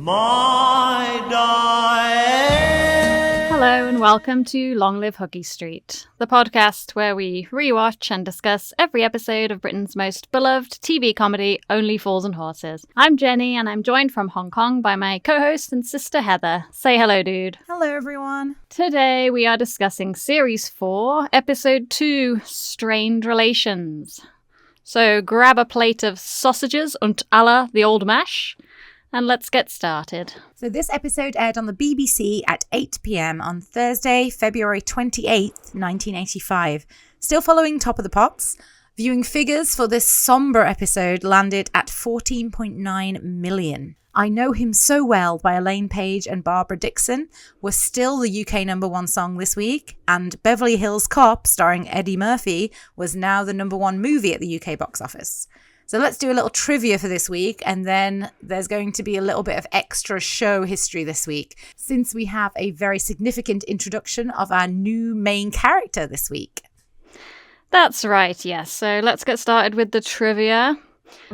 my darling. Hello and welcome to Long Live Hooky Street, the podcast where we rewatch and discuss every episode of Britain's most beloved TV comedy, Only Fools and Horses. I'm Jenny and I'm joined from Hong Kong by my co-host and sister Heather. Say hello, dude. Hello, everyone. Today we are discussing Series 4, Episode 2, Strained Relations. So grab a plate of sausages und à la the old mash, and let's get started. So this episode aired on the BBC at 8 p.m. on Thursday, February 28th, 1985. Still following Top of the Pops, viewing figures for this somber episode landed at 14.9 million. I Know Him So Well by Elaine Page and Barbara Dixon was still the UK #1 song this week, and Beverly Hills Cop, starring Eddie Murphy, was now the #1 movie at the UK box office. So let's do a little trivia for this week, and then there's going to be a little bit of extra show history this week, since we have a very significant introduction of our new main character this week. That's right, yes. So let's get started with the trivia.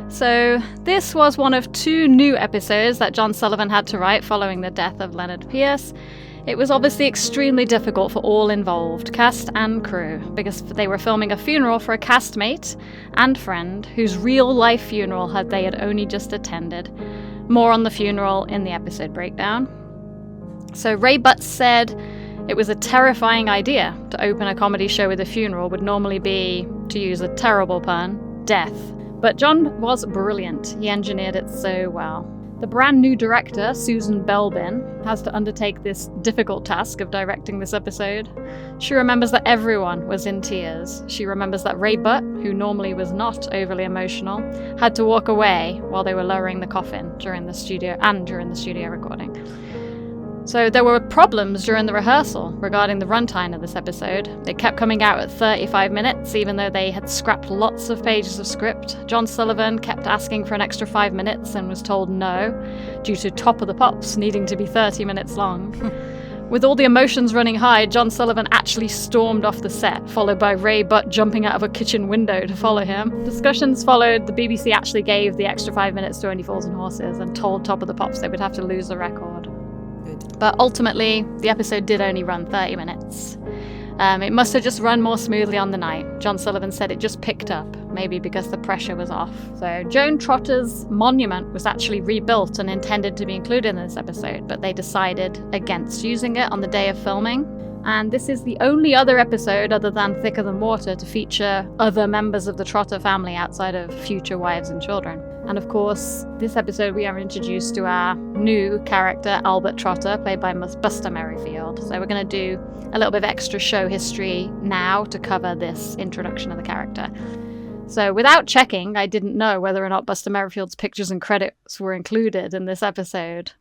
So this was one of 2 new episodes that John Sullivan had to write following the death of Lennard Pearce. It was obviously extremely difficult for all involved, cast and crew, because they were filming a funeral for a castmate and friend whose real-life funeral they had only just attended. More on the funeral in the episode breakdown. So Ray Butt said it was a terrifying idea to open a comedy show with a funeral would normally be, to use a terrible pun, death. But John was brilliant. He engineered it so well. The brand new director, Susan Belbin, has to undertake this difficult task of directing this episode. She remembers that everyone was in tears. She remembers that Ray Butt, who normally was not overly emotional, had to walk away while they were lowering the coffin during the studio recording. So there were problems during the rehearsal regarding the runtime of this episode. It kept coming out at 35 minutes, even though they had scrapped lots of pages of script. John Sullivan kept asking for an extra 5 minutes and was told no, due to Top of the Pops needing to be 30 minutes long. With all the emotions running high, John Sullivan actually stormed off the set, followed by Ray Butt jumping out of a kitchen window to follow him. Discussions followed. The BBC actually gave the extra 5 minutes to Only Fools and Horses and told Top of the Pops they would have to lose the record. But ultimately, the episode did only run 30 minutes. It must have just run more smoothly on the night. John Sullivan said it just picked up, maybe because the pressure was off. So Joan Trotter's monument was actually rebuilt and intended to be included in this episode, but they decided against using it on the day of filming. And this is the only other episode, other than Thicker Than Water, to feature other members of the Trotter family outside of future wives and children. And of course, this episode we are introduced to our new character, Albert Trotter, played by Buster Merryfield. So we're going to do a little bit of extra show history now to cover this introduction of the character. So without checking, I didn't know whether or not Buster Merryfield's pictures and credits were included in this episode.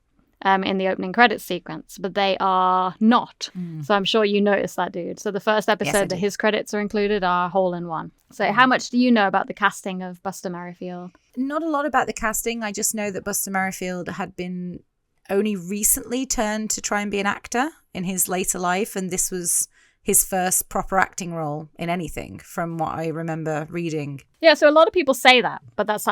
In the opening credits sequence, but they are not. So I'm sure you noticed that, dude. So the first episode that his credits are included are hole in one. So how much do you know about the casting of Buster Merryfield? Not a lot about the casting. I just know that Buster Merryfield had been only recently turned to try and be an actor in his later life, and this was his first proper acting role in anything, from what I remember reading. Yeah, so a lot of people say that, but it's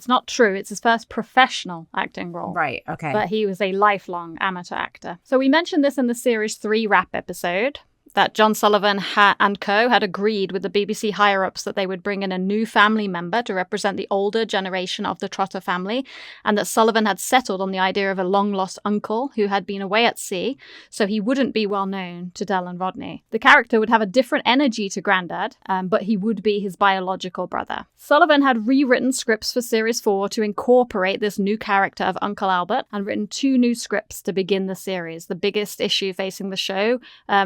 not true. It's his first professional acting role. Right, okay. But he was a lifelong amateur actor. So we mentioned this in the Series 3 wrap episode, that John Sullivan and co. had agreed with the BBC higher-ups that they would bring in a new family member to represent the older generation of the Trotter family, and that Sullivan had settled on the idea of a long-lost uncle who had been away at sea, so he wouldn't be well known to Del and Rodney. The character would have a different energy to Grandad, but he would be his biological brother. Sullivan had rewritten scripts for Series 4 to incorporate this new character of Uncle Albert, and written 2 new scripts to begin the series. The biggest issue facing the show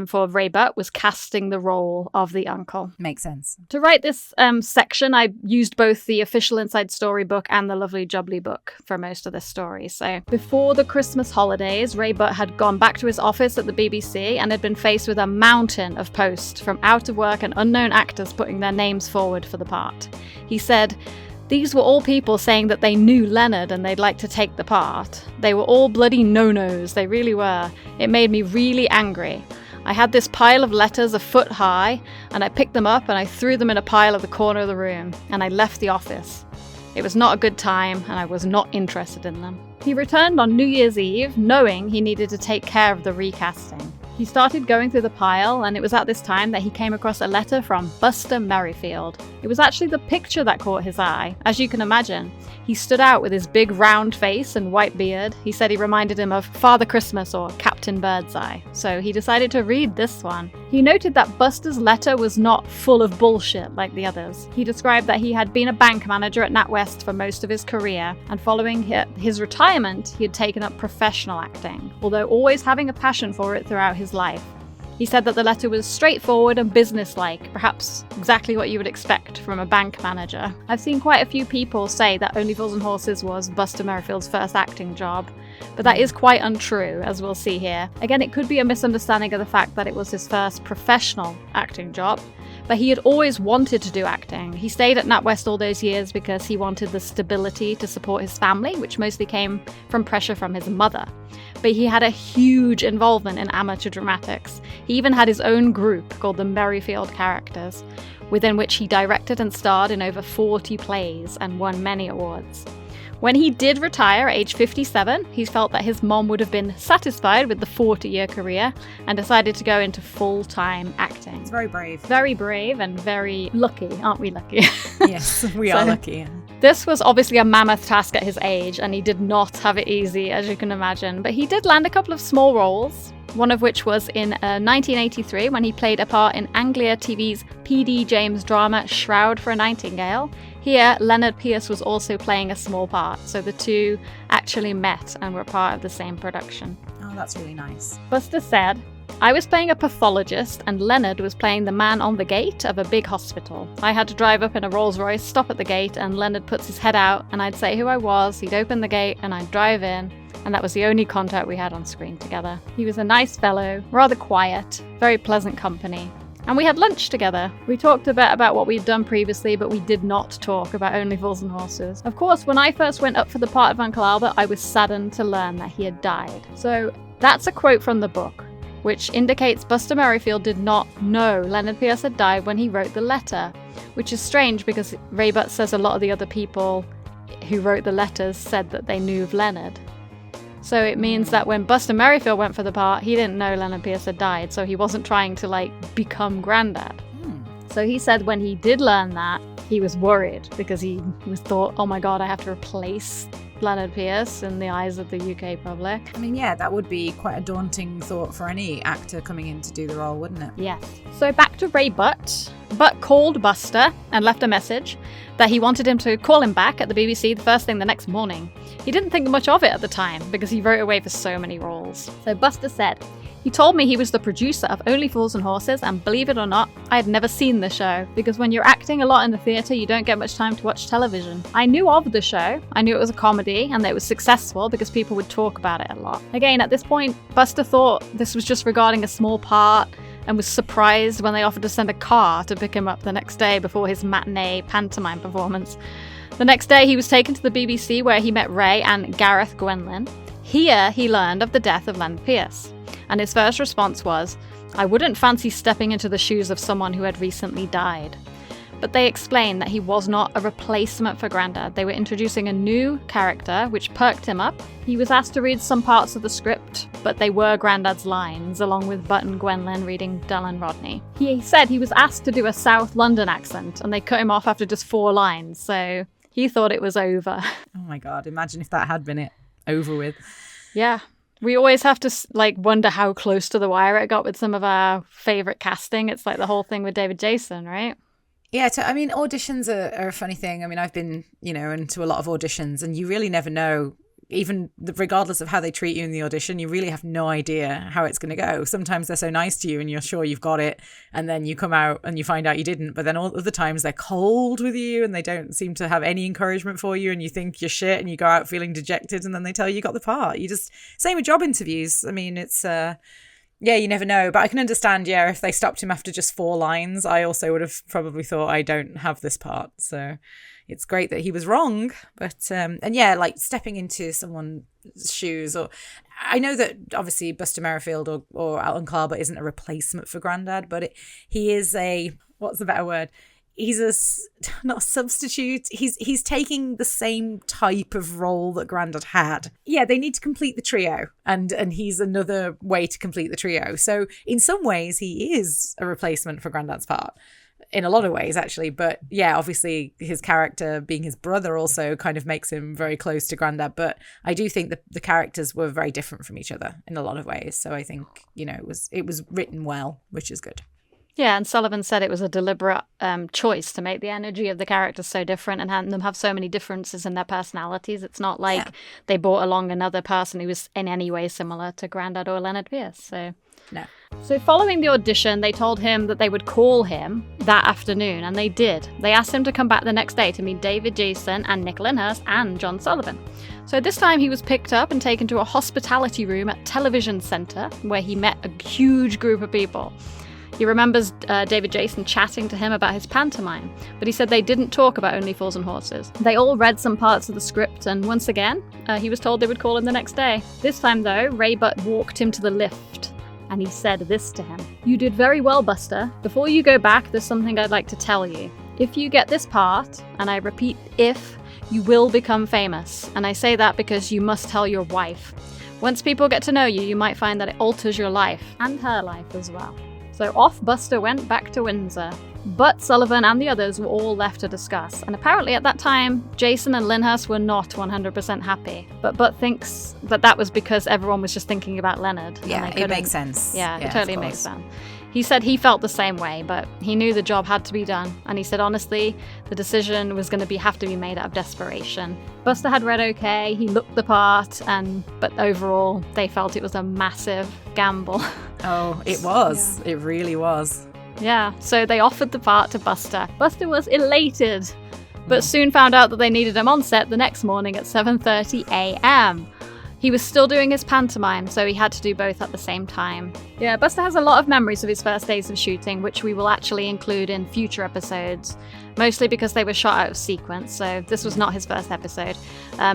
for Ray Butt was casting the role of the uncle. Makes sense. To write this section, I used both the official Inside Story book and the Lovely Jubbly book for most of this story. So before the Christmas holidays, Ray Butt had gone back to his office at the BBC and had been faced with a mountain of posts from out of work and unknown actors putting their names forward for the part. He said, "These were all people saying that they knew Lennard and they'd like to take the part. They were all bloody no-nos, they really were. It made me really angry. I had this pile of letters a foot high, and I picked them up and I threw them in a pile at the corner of the room, and I left the office. It was not a good time, and I was not interested in them." He returned on New Year's Eve, knowing he needed to take care of the recasting. He started going through the pile, and it was at this time that he came across a letter from Buster Merryfield. It was actually the picture that caught his eye. As you can imagine, he stood out with his big round face and white beard. He said he reminded him of Father Christmas or Captain Birdseye, so he decided to read this one. He noted that Buster's letter was not full of bullshit like the others. He described that he had been a bank manager at NatWest for most of his career, and following his retirement, he had taken up professional acting, although always having a passion for it throughout his life. He said that the letter was straightforward and businesslike, perhaps exactly what you would expect from a bank manager. I've seen quite a few people say that Only Fools and Horses was Buster Merryfield's first acting job, but that is quite untrue, as we'll see here. Again, it could be a misunderstanding of the fact that it was his first professional acting job, but he had always wanted to do acting. He stayed at NatWest all those years because he wanted the stability to support his family, which mostly came from pressure from his mother. But he had a huge involvement in amateur dramatics. He even had his own group called the Merryfield Characters, within which he directed and starred in over 40 plays and won many awards. When he did retire at age 57, he felt that his mom would have been satisfied with the 40-year career and decided to go into full-time acting. It's very brave. Very brave and very lucky, aren't we lucky? Yes, we are lucky. This was obviously a mammoth task at his age, and he did not have it easy, as you can imagine, but he did land a couple of small roles, one of which was in 1983 when he played a part in Anglia TV's P.D. James drama Shroud for a Nightingale. Here, Lennard Pearce was also playing a small part, so the two actually met and were part of the same production. Oh, that's really nice. Buster said, "I was playing a pathologist and Lennard was playing the man on the gate of a big hospital. I had to drive up in a Rolls Royce, stop at the gate, and Lennard puts his head out and I'd say who I was, he'd open the gate and I'd drive in, and that was the only contact we had on screen together. He was a nice fellow, rather quiet, very pleasant company. And we had lunch together. We talked a bit about what we'd done previously, but we did not talk about Only Fools and Horses. Of course, when I first went up for the part of Uncle Albert, I was saddened to learn that he had died." So that's a quote from the book, which indicates Buster Merryfield did not know Lennard Pearce had died when he wrote the letter, which is strange because Ray Butt says a lot of the other people who wrote the letters said that they knew of Lennard. So it means that when Buster Merryfield went for the part, he didn't know Lennard Pearce had died, so he wasn't trying to, become Grandad. So he said when he did learn that, he was worried because he was thought, oh my god, I have to replace Lennard Pearce in the eyes of the UK public. I mean, yeah, that would be quite a daunting thought for any actor coming in to do the role, wouldn't it? Yes. So back to Ray Butt. Butt called Buster and left a message that he wanted him to call him back at the BBC the first thing the next morning. He didn't think much of it at the time because he wrote away for so many roles. So Buster said, "He told me he was the producer of Only Fools and Horses, and believe it or not, I had never seen the show, because when you're acting a lot in the theatre, you don't get much time to watch television. I knew of the show, I knew it was a comedy, and that it was successful because people would talk about it a lot." Again, at this point, Buster thought this was just regarding a small part, and was surprised when they offered to send a car to pick him up the next day before his matinee pantomime performance. The next day, he was taken to the BBC where he met Ray and Gareth Gwenlyn. Here, he learned of the death of Lennard Pearce. And his first response was, "I wouldn't fancy stepping into the shoes of someone who had recently died." But they explained that he was not a replacement for Grandad. They were introducing a new character, which perked him up. He was asked to read some parts of the script, but they were Grandad's lines, along with Butt and Gwenlyn reading Del and Rodney. He said he was asked to do a South London accent, and they cut him off after just 4 lines, so he thought it was over. Oh my god, imagine if that had been it over with. Yeah. We always have to wonder how close to the wire it got with some of our favourite casting. It's like the whole thing with David Jason, right? Yeah, auditions are a funny thing. I mean, I've been, into a lot of auditions, and you really never know, even regardless of how they treat you in the audition, you really have no idea how it's going to go. Sometimes they're so nice to you and you're sure you've got it, and then you come out and you find out you didn't. But then all other times they're cold with you and they don't seem to have any encouragement for you, and you think you're shit and you go out feeling dejected, and then they tell you got the part. Same with job interviews. I mean, it's yeah, you never know. But I can understand, if they stopped him after just 4 lines, I also would have probably thought, I don't have this part. So it's great that he was wrong. But, stepping into someone's shoes, or I know that obviously Buster Merryfield or Uncle Albert isn't a replacement for Grandad, but he is what's the better word? not a substitute. He's taking the same type of role that Grandad had. Yeah, they need to complete the trio, and he's another way to complete the trio. So in some ways, he is a replacement for Grandad's part. In a lot of ways, actually. But yeah, obviously his character being his brother also kind of makes him very close to Grandad. But I do think that the characters were very different from each other in a lot of ways. So I think, it was written well, which is good. Yeah, and Sullivan said it was a deliberate choice to make the energy of the characters so different and have them have so many differences in their personalities. It's not like they brought along another person who was in any way similar to Grandad or Lennard Pearce. So following the audition, they told him that they would call him that afternoon, and they did. They asked him to come back the next day to meet David Jason and Nick Lyndhurst and John Sullivan. So this time he was picked up and taken to a hospitality room at Television Centre, where he met a huge group of people. He remembers David Jason chatting to him about his pantomime, but he said they didn't talk about Only Fools and Horses. They all read some parts of the script, and once again, he was told they would call him the next day. This time, though, Ray Butt walked him to the lift, and he said this to him. "You did very well, Buster. Before you go back, there's something I'd like to tell you. If you get this part, and I repeat, if, you will become famous. And I say that because you must tell your wife. Once people get to know you, you might find that it alters your life, and her life as well." So off Buster went back to Windsor. But Sullivan and the others were all left to discuss. And apparently at that time, Jason and Lyndhurst were not 100% happy. But Butt thinks that was because everyone was just thinking about Lennard. Yeah, it makes sense. Yeah, it totally makes sense. He said he felt the same way, but he knew the job had to be done. And he said, honestly, the decision was going to have to be made out of desperation. Buster had read okay, he looked the part, but overall, they felt it was a massive gamble. Oh, it was. Yeah. It really was. Yeah, so they offered the part to Buster. Buster was elated, but soon found out that they needed him on set the next morning at 7:30 a.m. He was still doing his pantomime, so he had to do both at the same time. Yeah, Buster has a lot of memories of his first days of shooting, which we will actually include in future episodes, mostly because they were shot out of sequence, so this was not his first episode.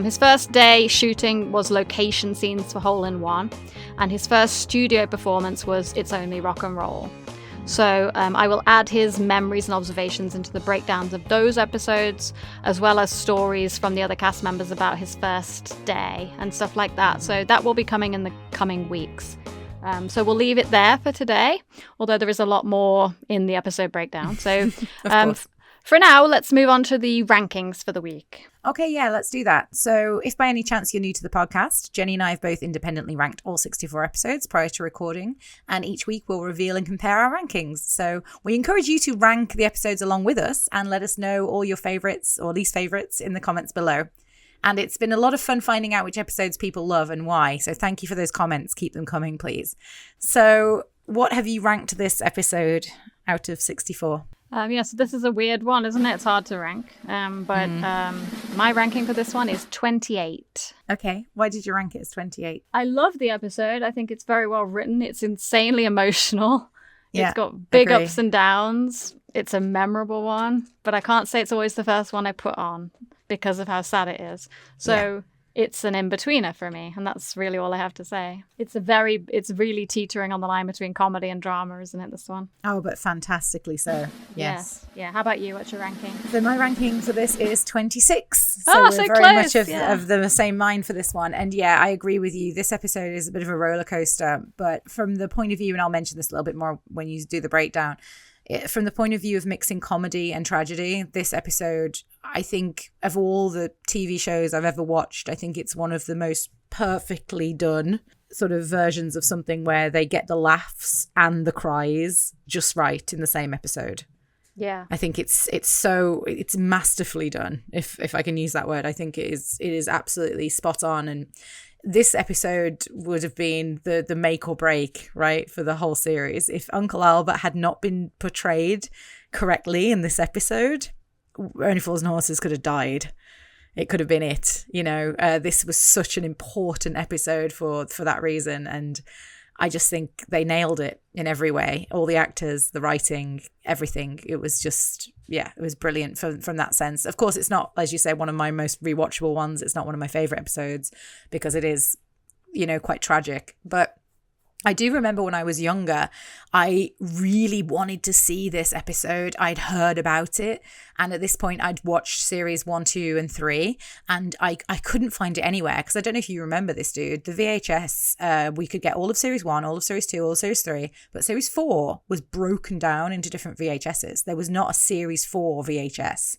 His first day shooting was location scenes for Hole in One, and his first studio performance was It's Only Rock and Roll. So I will add his memories and observations into the breakdowns of those episodes, as well as stories from the other cast members about his first day and stuff like that. So that will be coming in the coming weeks. So we'll leave it there for today, although there is a lot more in the episode breakdown. So for now, let's move on to the rankings for the week. Okay, yeah, let's do that. So if by any chance you're new to the podcast, Jenny and I have both independently ranked all 64 episodes prior to recording, and each week we'll reveal and compare our rankings. So we encourage you to rank the episodes along with us and let us know all your favourites or least favourites in the comments below. And it's been a lot of fun finding out which episodes people love and why. So thank you for those comments. Keep them coming, please. So what have you ranked this episode out of 64? So this is a weird one, isn't it? It's hard to rank. My ranking for this one is 28. Okay. Why did you rank it as 28? I love the episode. I think it's very well written. It's insanely emotional. Yeah, it's got big ups and downs. It's a memorable one. But I can't say it's always the first one I put on because of how sad it is. So it's an in-betweener for me. And that's really all I have to say. It's really teetering on the line between comedy and drama, isn't it, this one? Oh, but fantastically so. Yes. Yeah. How about you? What's your ranking? So my ranking for this is 26. So we're so very close. much of the same mind for this one. And yeah, I agree with you. This episode is a bit of a roller coaster. But from the point of view, and I'll mention this a little bit more when you do the breakdown, from the point of view of mixing comedy and tragedy, this episode, I think of all the TV shows I've ever watched, I think it's one of the most perfectly done sort of versions of something where they get the laughs and the cries just right in the same episode. Yeah. I think it's masterfully done, if I can use that word. I think it is absolutely spot on. And this episode would have been the make or break, right, for the whole series. If Uncle Albert had not been portrayed correctly in this episode, Only Fools and Horses could have died. It could have been it. This was such an important episode for that reason. And I just think they nailed it in every way. All the actors, the writing, everything. It was just, it was brilliant from that sense. Of course, it's not, as you say, one of my most rewatchable ones. It's not one of my favorite episodes because it is, quite tragic. But I do remember when I was younger, I really wanted to see this episode. I'd heard about it. And at this point, I'd watched series 1, 2, and 3. And I couldn't find it anywhere. Because I don't know if you remember this, dude. The VHS, we could get all of series 1, all of series 2, all of series 3. But series 4 was broken down into different VHSs. There was not a series 4 VHS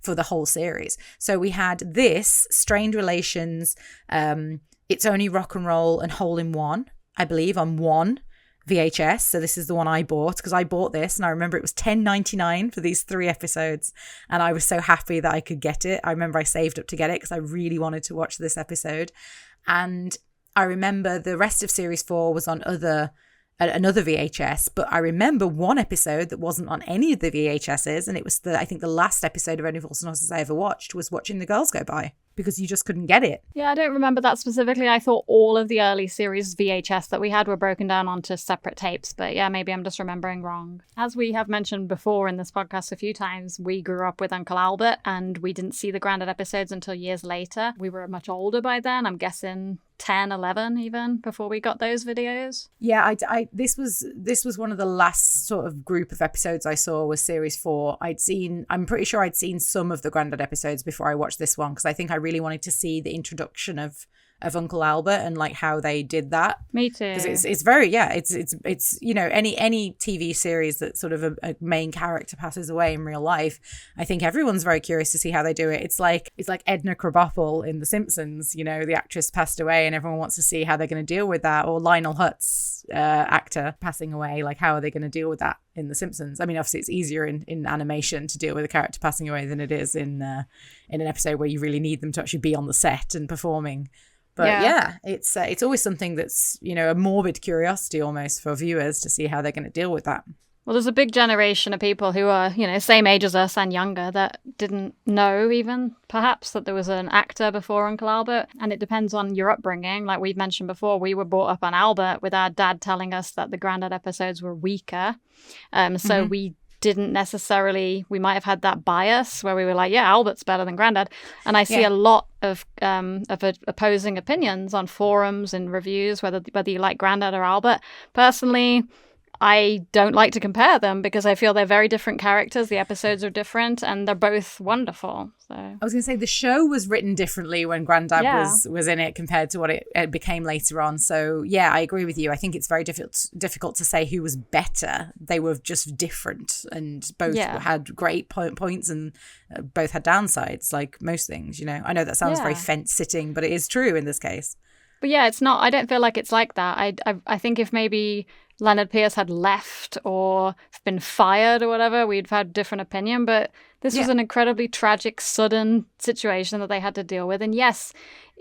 for the whole series. So we had this, Strained Relations, It's Only Rock and Roll, and Hole in One, I believe, on one VHS. So this is the one I bought, because I bought this and I remember it was $10.99 for these 3 episodes. And I was so happy that I could get it. I remember I saved up to get it because I really wanted to watch this episode. And I remember the rest of series 4 was on another VHS, but I remember one episode that wasn't on any of the VHSs, and it was I think the last episode of Only Fools and Horses I ever watched was watching The Girls Go By, because you just couldn't get it. Yeah, I don't remember that specifically. I thought all of the early series VHS that we had were broken down onto separate tapes, but yeah, maybe I'm just remembering wrong. As we have mentioned before in this podcast a few times, we grew up with Uncle Albert, and we didn't see the Grandad episodes until years later. We were much older by then, I'm guessing 10, 11 even, before we got those videos. Yeah, this was one of the last sort of group of episodes I saw was series 4. I'm pretty sure I'd seen some of the Grandad episodes before I watched this one, because I think I really wanted to see the introduction of Uncle Albert and like how they did that. Me too. Because it's very, yeah, it's you know, any TV series that sort of a main character passes away in real life, I think everyone's very curious to see how they do it. It's like Edna Krabappel in The Simpsons, you know, the actress passed away and everyone wants to see how they're going to deal with that. Or Lionel Hutz, actor, passing away, like how are they going to deal with that in The Simpsons? I mean, obviously it's easier in animation to deal with a character passing away than it is in an episode where you really need them to actually be on the set and performing. But yeah, it's always something that's, you know, a morbid curiosity almost for viewers to see how they're going to deal with that. Well, there's a big generation of people who are, you know, same age as us and younger that didn't know even, perhaps, that there was an actor before Uncle Albert. And it depends on your upbringing. Like we've mentioned before, we were brought up on Albert with our dad telling us that the Grandad episodes were weaker. So we didn't necessarily, we might have had that bias where we were like, yeah, Albert's better than Grandad. And I see a lot of opposing opinions on forums and reviews, whether you like Grandad or Albert. Personally, I don't like to compare them because I feel they're very different characters. The episodes are different and they're both wonderful. So I was going to say the show was written differently when Grandad was in it compared to what it became later on. So yeah, I agree with you. I think it's very difficult to say who was better. They were just different and both had great points and both had downsides, like most things, you know. I know that sounds very fence-sitting, but it is true in this case. But yeah, it's not, I don't feel like it's like that. I think if maybe Lennard Pearce had left or been fired or whatever, we'd have had a different opinion. But this was an incredibly tragic, sudden situation that they had to deal with. And yes,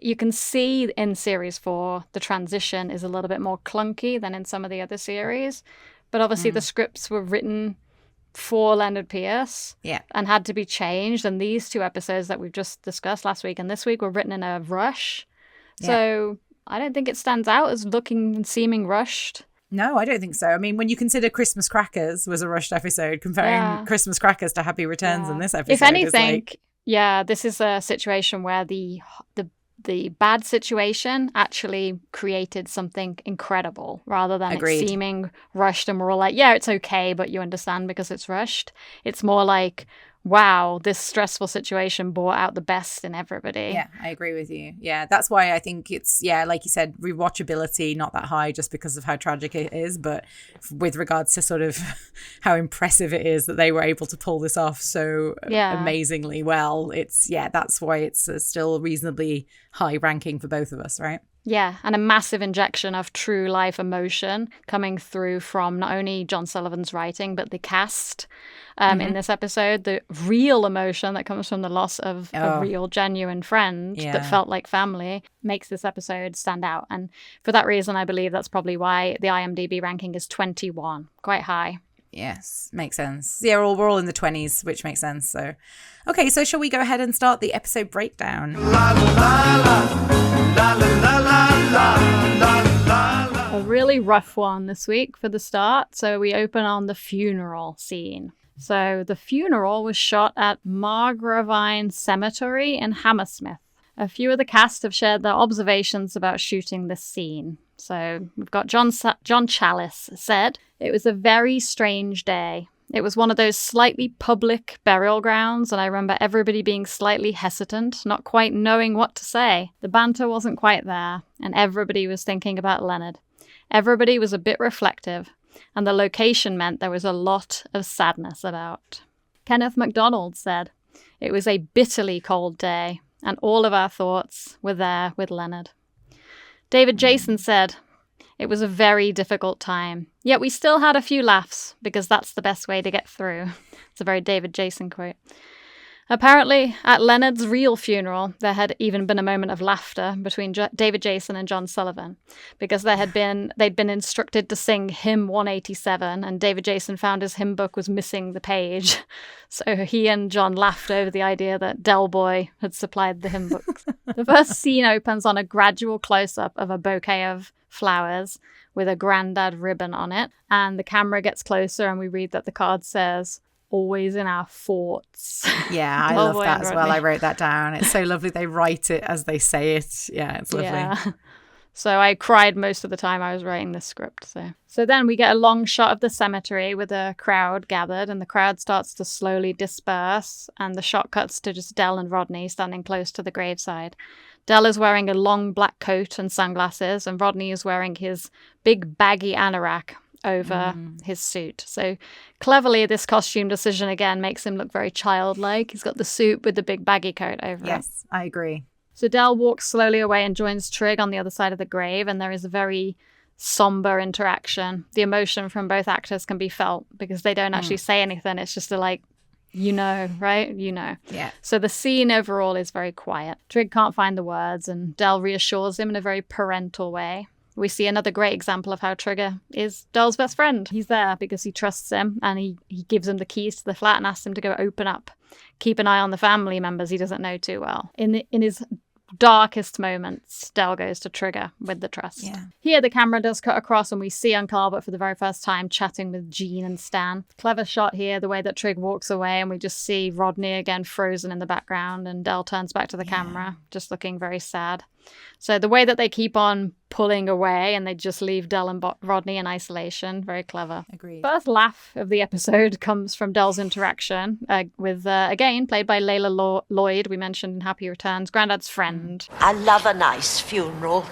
you can see in series 4, the transition is a little bit more clunky than in some of the other series. But obviously the scripts were written for Lennard Pearce and had to be changed. And these 2 episodes that we've just discussed last week and this week were written in a rush. So I don't think it stands out as looking and seeming rushed. No, I don't think so. I mean, when you consider Christmas Crackers was a rushed episode, comparing Christmas Crackers to Happy Returns in this episode. If anything, this is a situation where the bad situation actually created something incredible rather than it seeming rushed and we're all like, yeah, it's okay, but you understand because it's rushed. It's more like, wow, this stressful situation brought out the best in everybody. Yeah, I agree with you. Yeah, that's why I think it's, like you said, rewatchability not that high just because of how tragic it is, but with regards to sort of how impressive it is that they were able to pull this off so amazingly well, it's, that's why it's still reasonably high ranking for both of us, right? Yeah, and a massive injection of true life emotion coming through from not only John Sullivan's writing, but the cast in this episode. The real emotion that comes from the loss of a real, genuine friend that felt like family makes this episode stand out. And for that reason, I believe that's probably why the IMDb ranking is 21, quite high. Yes, makes sense. Yeah, we're all in the 20s, which makes sense. So, okay, so shall we go ahead and start the episode breakdown? A really rough one this week for the start. So we open on the funeral scene. So the funeral was shot at Margravine Cemetery in Hammersmith. A few of the cast have shared their observations about shooting this scene. So we've got John Chalice said, "It was a very strange day. It was one of those slightly public burial grounds, and I remember everybody being slightly hesitant, not quite knowing what to say. The banter wasn't quite there, and everybody was thinking about Lennard. Everybody was a bit reflective, and the location meant there was a lot of sadness about." Kenneth MacDonald said, "It was a bitterly cold day, and all of our thoughts were there with Lennard." David Jason said, "It was a very difficult time, yet we still had a few laughs, because that's the best way to get through." It's a very David Jason quote. Apparently, at Lennard's real funeral, there had even been a moment of laughter between David Jason and John Sullivan, because they'd been instructed to sing hymn 187, and David Jason found his hymn book was missing the page. So he and John laughed over the idea that Del Boy had supplied the hymn books. The first scene opens on a gradual close-up of a bouquet of flowers with a Grandad ribbon on it, and the camera gets closer and we read that the card says, "Always in our thoughts." Yeah, I love that as well. I wrote that down. It's so lovely. They write it as they say it. Yeah, it's lovely. Yeah. So I cried most of the time I was writing this script. So then we get a long shot of the cemetery with a crowd gathered, and the crowd starts to slowly disperse, and the shot cuts to just Del and Rodney standing close to the graveside. Del is wearing a long black coat and sunglasses, and Rodney is wearing his big baggy anorak over his suit. So cleverly, this costume decision again makes him look very childlike. He's got the suit with the big baggy coat over it. Yes, I agree. So Del walks slowly away and joins Trig on the other side of the grave, and there is a very somber interaction. The emotion from both actors can be felt because they don't actually say anything. It's just right? Yeah. So the scene overall is very quiet. Trig can't find the words, and Del reassures him in a very parental way. We see another great example of how Trigger is Del's best friend. He's there because he trusts him, and he gives him the keys to the flat and asks him to go open up. Keep an eye on the family members he doesn't know too well. In his darkest moments, Del goes to Trigger with the trust. Yeah. Here, the camera does cut across and we see Uncle Albert for the very first time chatting with Jean and Stan. Clever shot here, the way that Trig walks away and we just see Rodney again frozen in the background, and Del turns back to the camera, just looking very sad. So the way that they keep on pulling away and they just leave Del and Rodney in isolation, very clever. Agreed. First laugh of the episode comes from Del's interaction with, again, played by Layla Lloyd, we mentioned in Happy Returns, Grandad's friend. I love a nice funeral.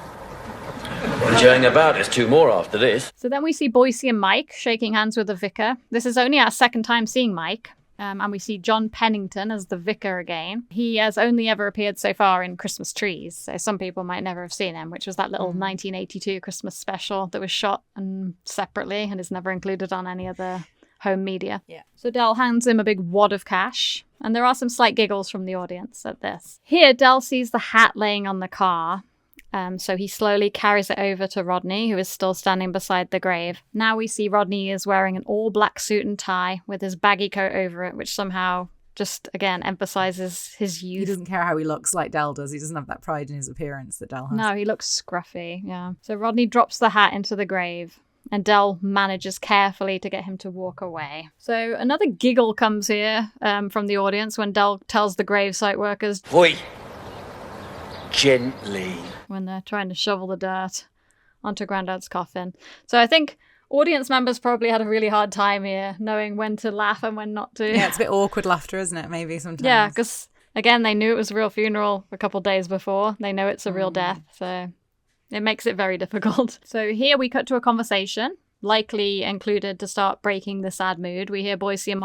Enjoying about, there's two more after this. So then we see Boycie and Mike shaking hands with the vicar. This is only our second time seeing Mike. And we see John Pennington as the vicar again. He has only ever appeared so far in Christmas Trees, so some people might never have seen him, which was that little 1982 Christmas special that was shot separately and is never included on any other home media. Yeah. So Del hands him a big wad of cash, and there are some slight giggles from the audience at this. Here, Del sees the hat laying on the car. So he slowly carries it over to Rodney, who is still standing beside the grave. Now we see Rodney is wearing an all-black suit and tie with his baggy coat over it, which somehow just, again, emphasizes his youth. He doesn't care how he looks like Del does. He doesn't have that pride in his appearance that Del has. No, he looks scruffy, yeah. So Rodney drops the hat into the grave, and Del manages carefully to get him to walk away. So another giggle comes here from the audience when Del tells the gravesite workers, "Oi, gently," when they're trying to shovel the dirt onto Grandad's coffin. So I think audience members probably had a really hard time here, knowing when to laugh and when not to. Yeah, it's a bit awkward laughter, isn't it, maybe sometimes? Yeah, because, again, they knew it was a real funeral a couple of days before. They know it's a real death, so it makes it very difficult. So here we cut to a conversation, likely included to start breaking the sad mood. We hear Boycie and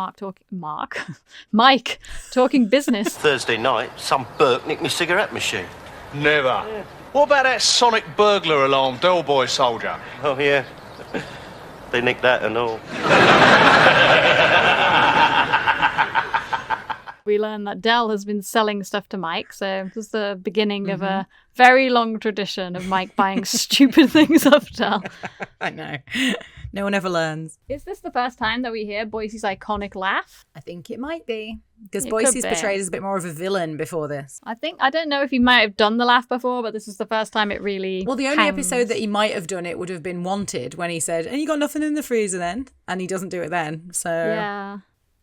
Mike talking business. Thursday night, some Burke nicked my cigarette machine. Never. Yeah. What about that sonic burglar alarm, Del Boy soldier? Oh, yeah. They nicked that and all. We learn that Del has been selling stuff to Mike, so this is the beginning of a very long tradition of Mike buying stupid things off Del. I know. No one ever learns. Is this the first time that we hear Boycie's iconic laugh? I think it might be. Because Boycie's portrayed as a bit more of a villain before this. I don't know if he might have done the laugh before, but this is the first time it really Well, the only episode that he might have done it would have been Wanted, when he said, "And you got nothing in the freezer then?" And he doesn't do it then, so... Yeah.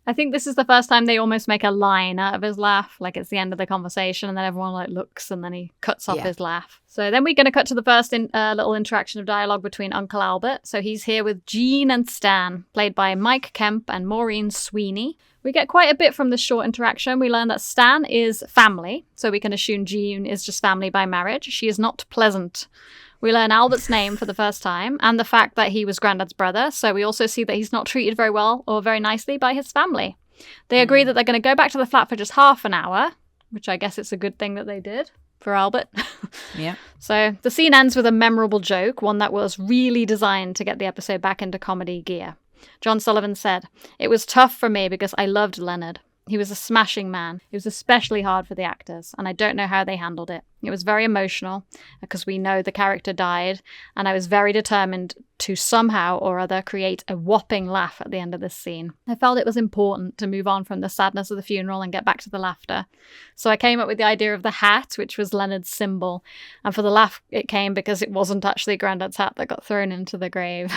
I think this is the first time they almost make a line out of his laugh. Like it's the end of the conversation and then everyone like looks and then he cuts off his laugh. So then we're going to cut to the first little interaction of dialogue between Uncle Albert. So he's here with Jean and Stan, played by Mike Kemp and Maureen Sweeney. We get quite a bit from this short interaction. We learn that Stan is family, so we can assume Jean is just family by marriage. She is not pleasant. We learn Albert's name for the first time and the fact that he was Grandad's brother, so we also see that he's not treated very well or very nicely by his family. They agree that they're going to go back to the flat for just half an hour, which I guess it's a good thing that they did for Albert. Yeah. So the scene ends with a memorable joke, one that was really designed to get the episode back into comedy gear. John Sullivan said, "It was tough for me because I loved Lennard. He was a smashing man. It was especially hard for the actors, and I don't know how they handled it. It was very emotional, because we know the character died, and I was very determined to somehow or other create a whopping laugh at the end of this scene. I felt it was important to move on from the sadness of the funeral and get back to the laughter. So I came up with the idea of the hat, which was Lennard's symbol, and for the laugh it came because it wasn't actually Grandad's hat that got thrown into the grave."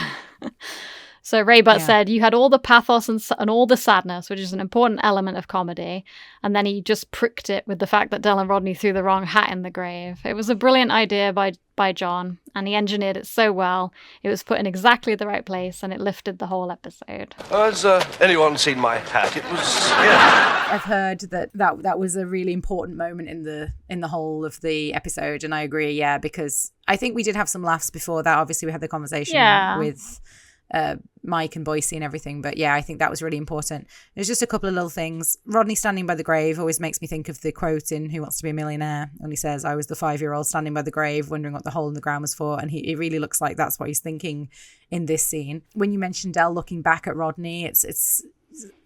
So Ray Butt said, "You had all the pathos and all the sadness, which is an important element of comedy." And then he just pricked it with the fact that Del and Rodney threw the wrong hat in the grave. It was a brilliant idea by John, and he engineered it so well. It was put in exactly the right place, and it lifted the whole episode. Has anyone seen my hat? It was, yeah. I've heard that was a really important moment in the whole of the episode, and I agree, yeah, because I think we did have some laughs before that. Obviously, we had the conversation with Mike and Boise and everything, but yeah, I think that was really important. There's just a couple of little things. Rodney standing by the grave always makes me think of the quote in Who Wants to Be a Millionaire when he says, "I was the 5-year-old standing by the grave wondering what the hole in the ground was for," and it really looks like that's what he's thinking in this scene. When you mentioned Del looking back at Rodney, it's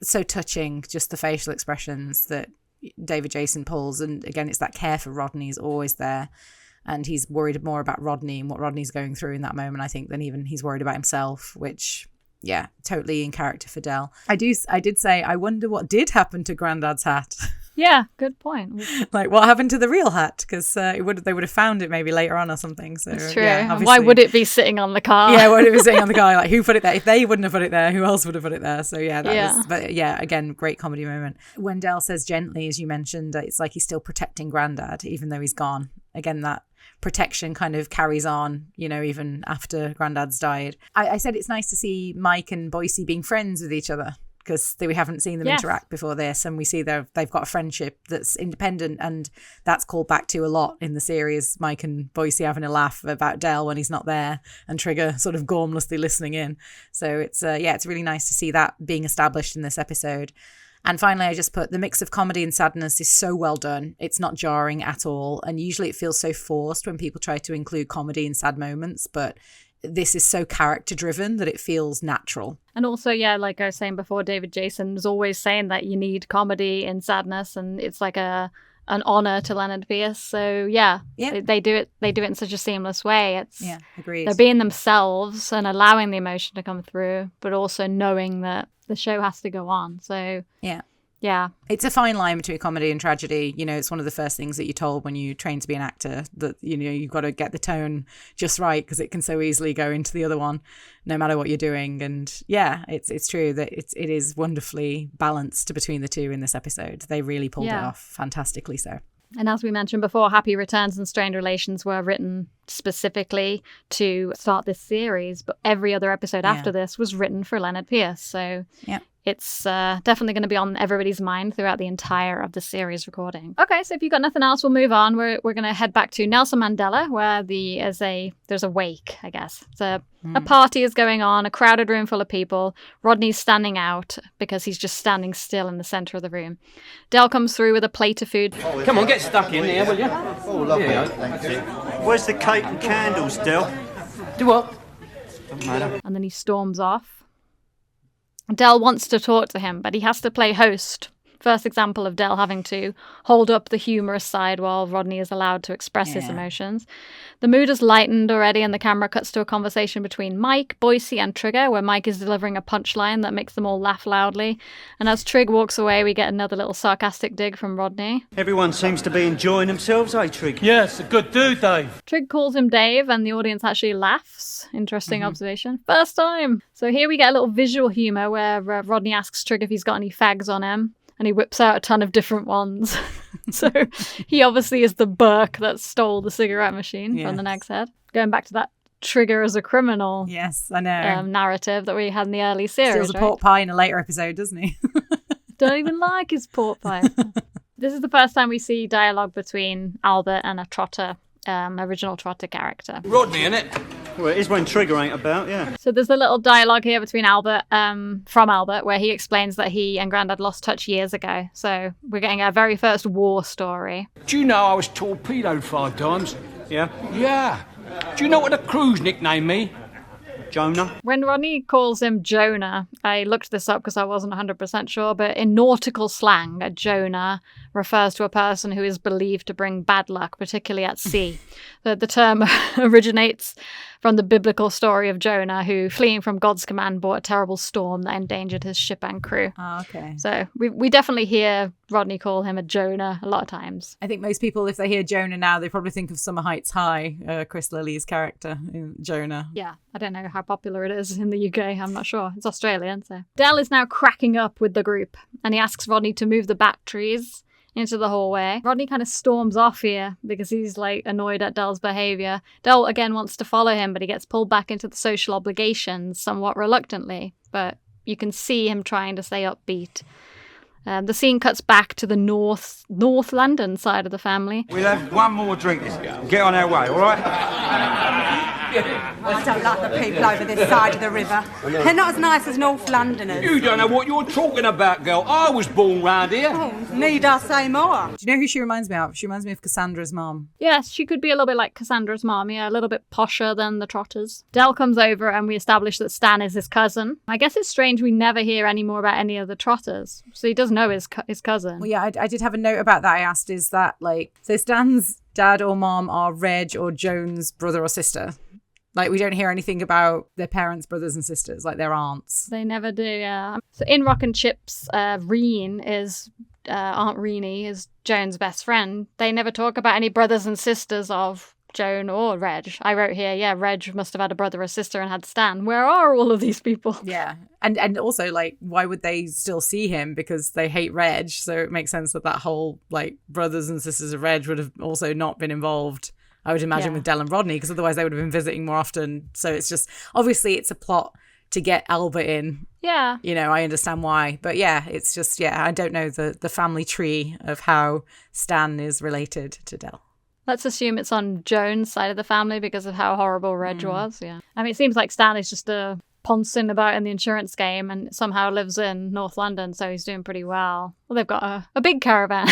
so touching, just the facial expressions that David Jason pulls, and again, it's that care for Rodney is always there. And he's worried more about Rodney and what Rodney's going through in that moment, I think, than even he's worried about himself, which, yeah, totally in character for Del. I did say, I wonder what did happen to Grandad's hat. Yeah, good point. Like, what happened to the real hat? Because they would have found it maybe later on or something. So, that's true. Yeah, why would it be sitting on the car? Yeah, why would it be sitting on the car? Like, who put it there? If they wouldn't have put it there, who else would have put it there? So, yeah, was, but yeah, again, great comedy moment. When Del says gently, as you mentioned, it's like he's still protecting Grandad, even though he's gone. Again, that protection kind of carries on, even after Grandad's died. I said it's nice to see Mike and Boise being friends with each other, because we haven't seen them interact before this, and we see they've got a friendship that's independent, and that's called back to a lot in the series. Mike and Boise having a laugh about Del when he's not there, and Trigger sort of gormlessly listening in. So it's really nice to see that being established in this episode. And finally, I just put the mix of comedy and sadness is so well done. It's not jarring at all. And usually it feels so forced when people try to include comedy in sad moments. But this is so character driven that it feels natural. And also, yeah, like I was saying before, David Jason was always saying that you need comedy in sadness. And it's like an honor to Lennard Pearce. So yeah, they do it in such a seamless way. Agreed. They're being themselves and allowing the emotion to come through, but also knowing that the show has to go on. So yeah, it's a fine line between comedy and tragedy. It's one of the first things that you're told when you train to be an actor, that you've got to get the tone just right, because it can so easily go into the other one no matter what you're doing. And yeah, it's true that it is wonderfully balanced between the two in this episode. They really pulled it off fantastically so. And as we mentioned before, Happy Returns and Strained Relations were written specifically to start this series, but every other episode after this was written for Lennard Pearce. So it's definitely going to be on everybody's mind throughout the entire of the series recording. Okay, so if you've got nothing else, we'll move on. We're going to head back to Nelson Mandela, where there's a wake, I guess. A party is going on, a crowded room full of people. Rodney's standing out because he's just standing still in the centre of the room. Del comes through with a plate of food. Come on, get stuck in here, will you? Oh, lovely. Yeah. Where's the cake and candles, Del? Do what? Doesn't matter. And then he storms off. Del wants to talk to him, but he has to play host first example of Del having to hold up the humorous side while Rodney is allowed to express his emotions. The mood has lightened already, and the camera cuts to a conversation between Mike, Boise, and Trigger, where Mike is delivering a punchline that makes them all laugh loudly. And as Trig walks away, we get another little sarcastic dig from Rodney. Everyone seems to be enjoying themselves, eh, Trig? Yes, a good dude, Dave. Trig calls him Dave, and the audience actually laughs. Interesting observation. First time. So here we get a little visual humour where Rodney asks Trig if he's got any fags on him, and he whips out a ton of different ones. So he obviously is the Burke that stole the cigarette machine from the Nag's Head. Going back to that Trigger as a criminal Yes, I know. narrative that we had in the early series. Steals a pork pie in a later episode, doesn't he? Don't even like his pork pie. This is the first time we see dialogue between Albert and a Trotter, original Trotter character. Rodney, innit? Well, it is when Trigger ain't about, yeah. So there's a little dialogue here between Albert, from Albert, where he explains that he and Grandad lost touch years ago. So we're getting our very first war story. Do you know I was torpedoed 5 times? Yeah? Yeah. Do you know what the crew's nicknamed me? Jonah? When Rodney calls him Jonah, I looked this up because I wasn't 100% sure, but in nautical slang, a Jonah refers to a person who is believed to bring bad luck, particularly at sea. The term originates from the biblical story of Jonah, who, fleeing from God's command, brought a terrible storm that endangered his ship and crew. Oh, okay. So we definitely hear Rodney call him a Jonah a lot of times. I think most people, if they hear Jonah now, they probably think of Summer Heights High, Chris Lilly's character in Jonah. Yeah, I don't know how popular it is in the UK. I'm not sure. It's Australian, so. Del is now cracking up with the group, and he asks Rodney to move the batteries into the hallway. Rodney kind of storms off here because he's like annoyed at Del's behaviour. Del again wants to follow him, but he gets pulled back into the social obligations somewhat reluctantly. But you can see him trying to stay upbeat. The scene cuts back to the North London side of the family. We'll have one more drink and get on our way, all right? I don't like the people over this side of the river. They're not as nice as North Londoners. You don't know what you're talking about, girl. I was born round here. Oh, need I say more? Do you know who she reminds me of? She reminds me of Cassandra's mom. Yes, she could be a little bit like Cassandra's mom, yeah, a little bit posher than the Trotters. Del comes over and we establish that Stan is his cousin. I guess it's strange we never hear any more about any of the Trotters. So he does know his cousin. Well, yeah, I did have a note about that. I asked, is that like, so Stan's dad or mom are Reg or Joan's brother or sister? Like, we don't hear anything about their parents, brothers and sisters, like their aunts. They never do, yeah. So in Rock and Chips, Reen is, Aunt Reenie is Joan's best friend. They never talk about any brothers and sisters of Joan or Reg. I wrote here, yeah, Reg must have had a brother or sister and had Stan. Where are all of these people? Yeah. And also, like, why would they still see him? Because they hate Reg. So it makes sense that whole, like, brothers and sisters of Reg would have also not been involved, I would imagine, with Del and Rodney, because otherwise they would have been visiting more often. So it's just, obviously it's a plot to get Albert in. Yeah. You know, I understand why. But yeah, it's just, yeah, I don't know the family tree of how Stan is related to Del. Let's assume it's on Joan's side of the family because of how horrible Reg was, yeah. I mean, it seems like Stan is just a poncing about in the insurance game and somehow lives in North London, so he's doing pretty well. Well, they've got a big caravan.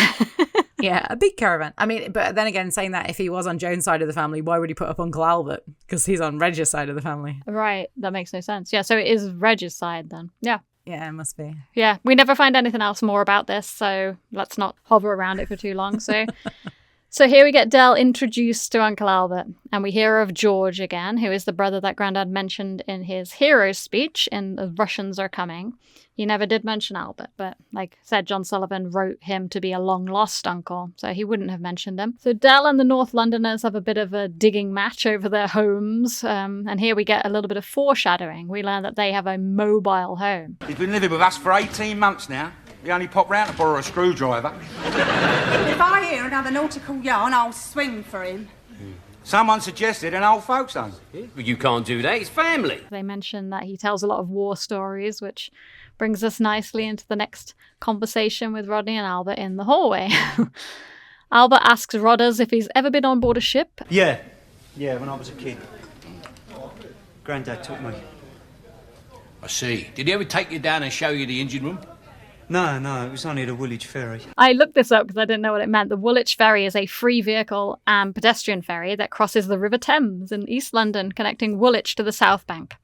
Yeah, a big caravan. I mean, but then again, saying that, if he was on Joan's side of the family, why would he put up Uncle Albert? Because he's on Reg's side of the family. Right, that makes no sense. Yeah, so it is Reg's side then. Yeah. Yeah, it must be. Yeah, we never find anything else more about this, so let's not hover around it for too long. So here we get Del introduced to Uncle Albert, and we hear of George again, who is the brother that Grandad mentioned in his hero's speech in The Russians Are Coming. He never did mention Albert, but like I said, John Sullivan wrote him to be a long-lost uncle, so he wouldn't have mentioned him. So Del and the North Londoners have a bit of a digging match over their homes, and here we get a little bit of foreshadowing. We learn that they have a mobile home. He's been living with us for 18 months now. He only popped round to borrow a screwdriver. If I hear another nautical yarn, I'll swing for him. Someone suggested an old folks' home. Well, you can't do that. It's family. They mention that he tells a lot of war stories, which brings us nicely into the next conversation with Rodney and Albert in the hallway. Albert asks Rodders if he's ever been on board a ship. Yeah, when I was a kid. Grandad took me. I see. Did he ever take you down and show you the engine room? No, it was only the Woolwich Ferry. I looked this up because I didn't know what it meant. The Woolwich Ferry is a free vehicle and pedestrian ferry that crosses the River Thames in East London, connecting Woolwich to the South Bank,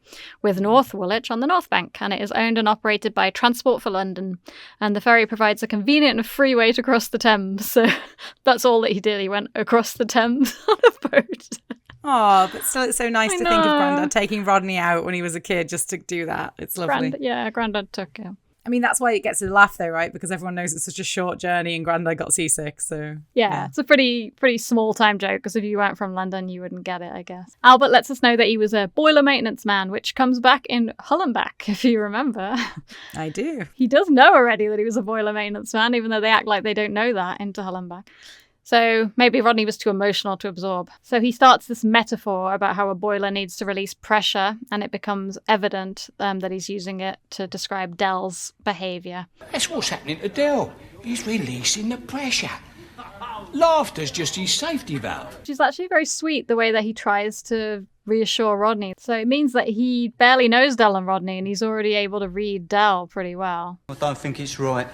with North Woolwich on the North Bank, and it is owned and operated by Transport for London. And the ferry provides a convenient and free way to cross the Thames. So that's all that he did. He went across the Thames on a boat. Oh, but still, it's so nice to think of Grandad taking Rodney out when he was a kid just to do that. It's lovely. Grandad took him. I mean, that's why it gets a laugh though, right? Because everyone knows it's such a short journey and Grandad got seasick, so... Yeah, it's a pretty small-time joke, because if you weren't from London, you wouldn't get it, I guess. Albert lets us know that he was a boiler maintenance man, which comes back in Hullenbach, if you remember. I do. He does know already that he was a boiler maintenance man, even though they act like they don't know that into Hullenbach. So maybe Rodney was too emotional to absorb. So he starts this metaphor about how a boiler needs to release pressure, and it becomes evident that he's using it to describe Dell's behaviour. That's what's happening to Dell. He's releasing the pressure. Laughter's just his safety valve. Which is actually very sweet, the way that he tries to reassure Rodney. So it means that he barely knows Dell and Rodney, and he's already able to read Dell pretty well. I don't think it's right.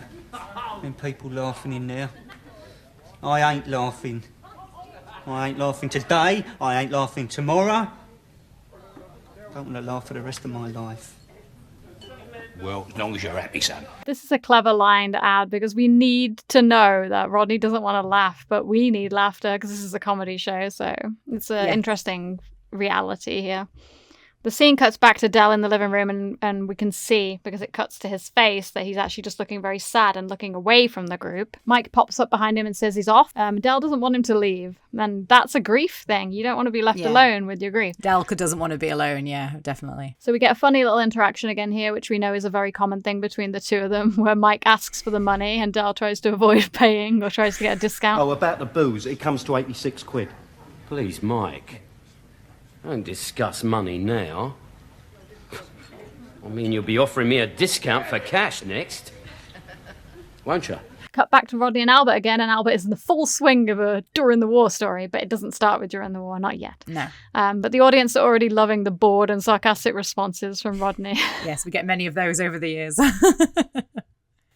When people laughing in there. I ain't laughing. I ain't laughing today. I ain't laughing tomorrow. I don't want to laugh for the rest of my life. Well, as long as you're happy, son. This is a clever line to add, because we need to know that Rodney doesn't want to laugh, but we need laughter because this is a comedy show. So it's an interesting reality here. The scene cuts back to Dell in the living room, and we can see, because it cuts to his face, that he's actually just looking very sad and looking away from the group. Mike pops up behind him and says he's off. Dell doesn't want him to leave, and that's a grief thing. You don't want to be left alone with your grief. Dell doesn't want to be alone, yeah, definitely. So we get a funny little interaction again here, which we know is a very common thing between the two of them, where Mike asks for the money and Dell tries to avoid paying or tries to get a discount. Oh, about the booze, it comes to 86 quid. Please, Mike. Don't discuss money now. I mean, you'll be offering me a discount for cash next. Won't you? Cut back to Rodney and Albert again, and Albert is in the full swing of a during the war story, but it doesn't start with during the war, not yet. No. But the audience are already loving the bored and sarcastic responses from Rodney. Yes, we get many of those over the years.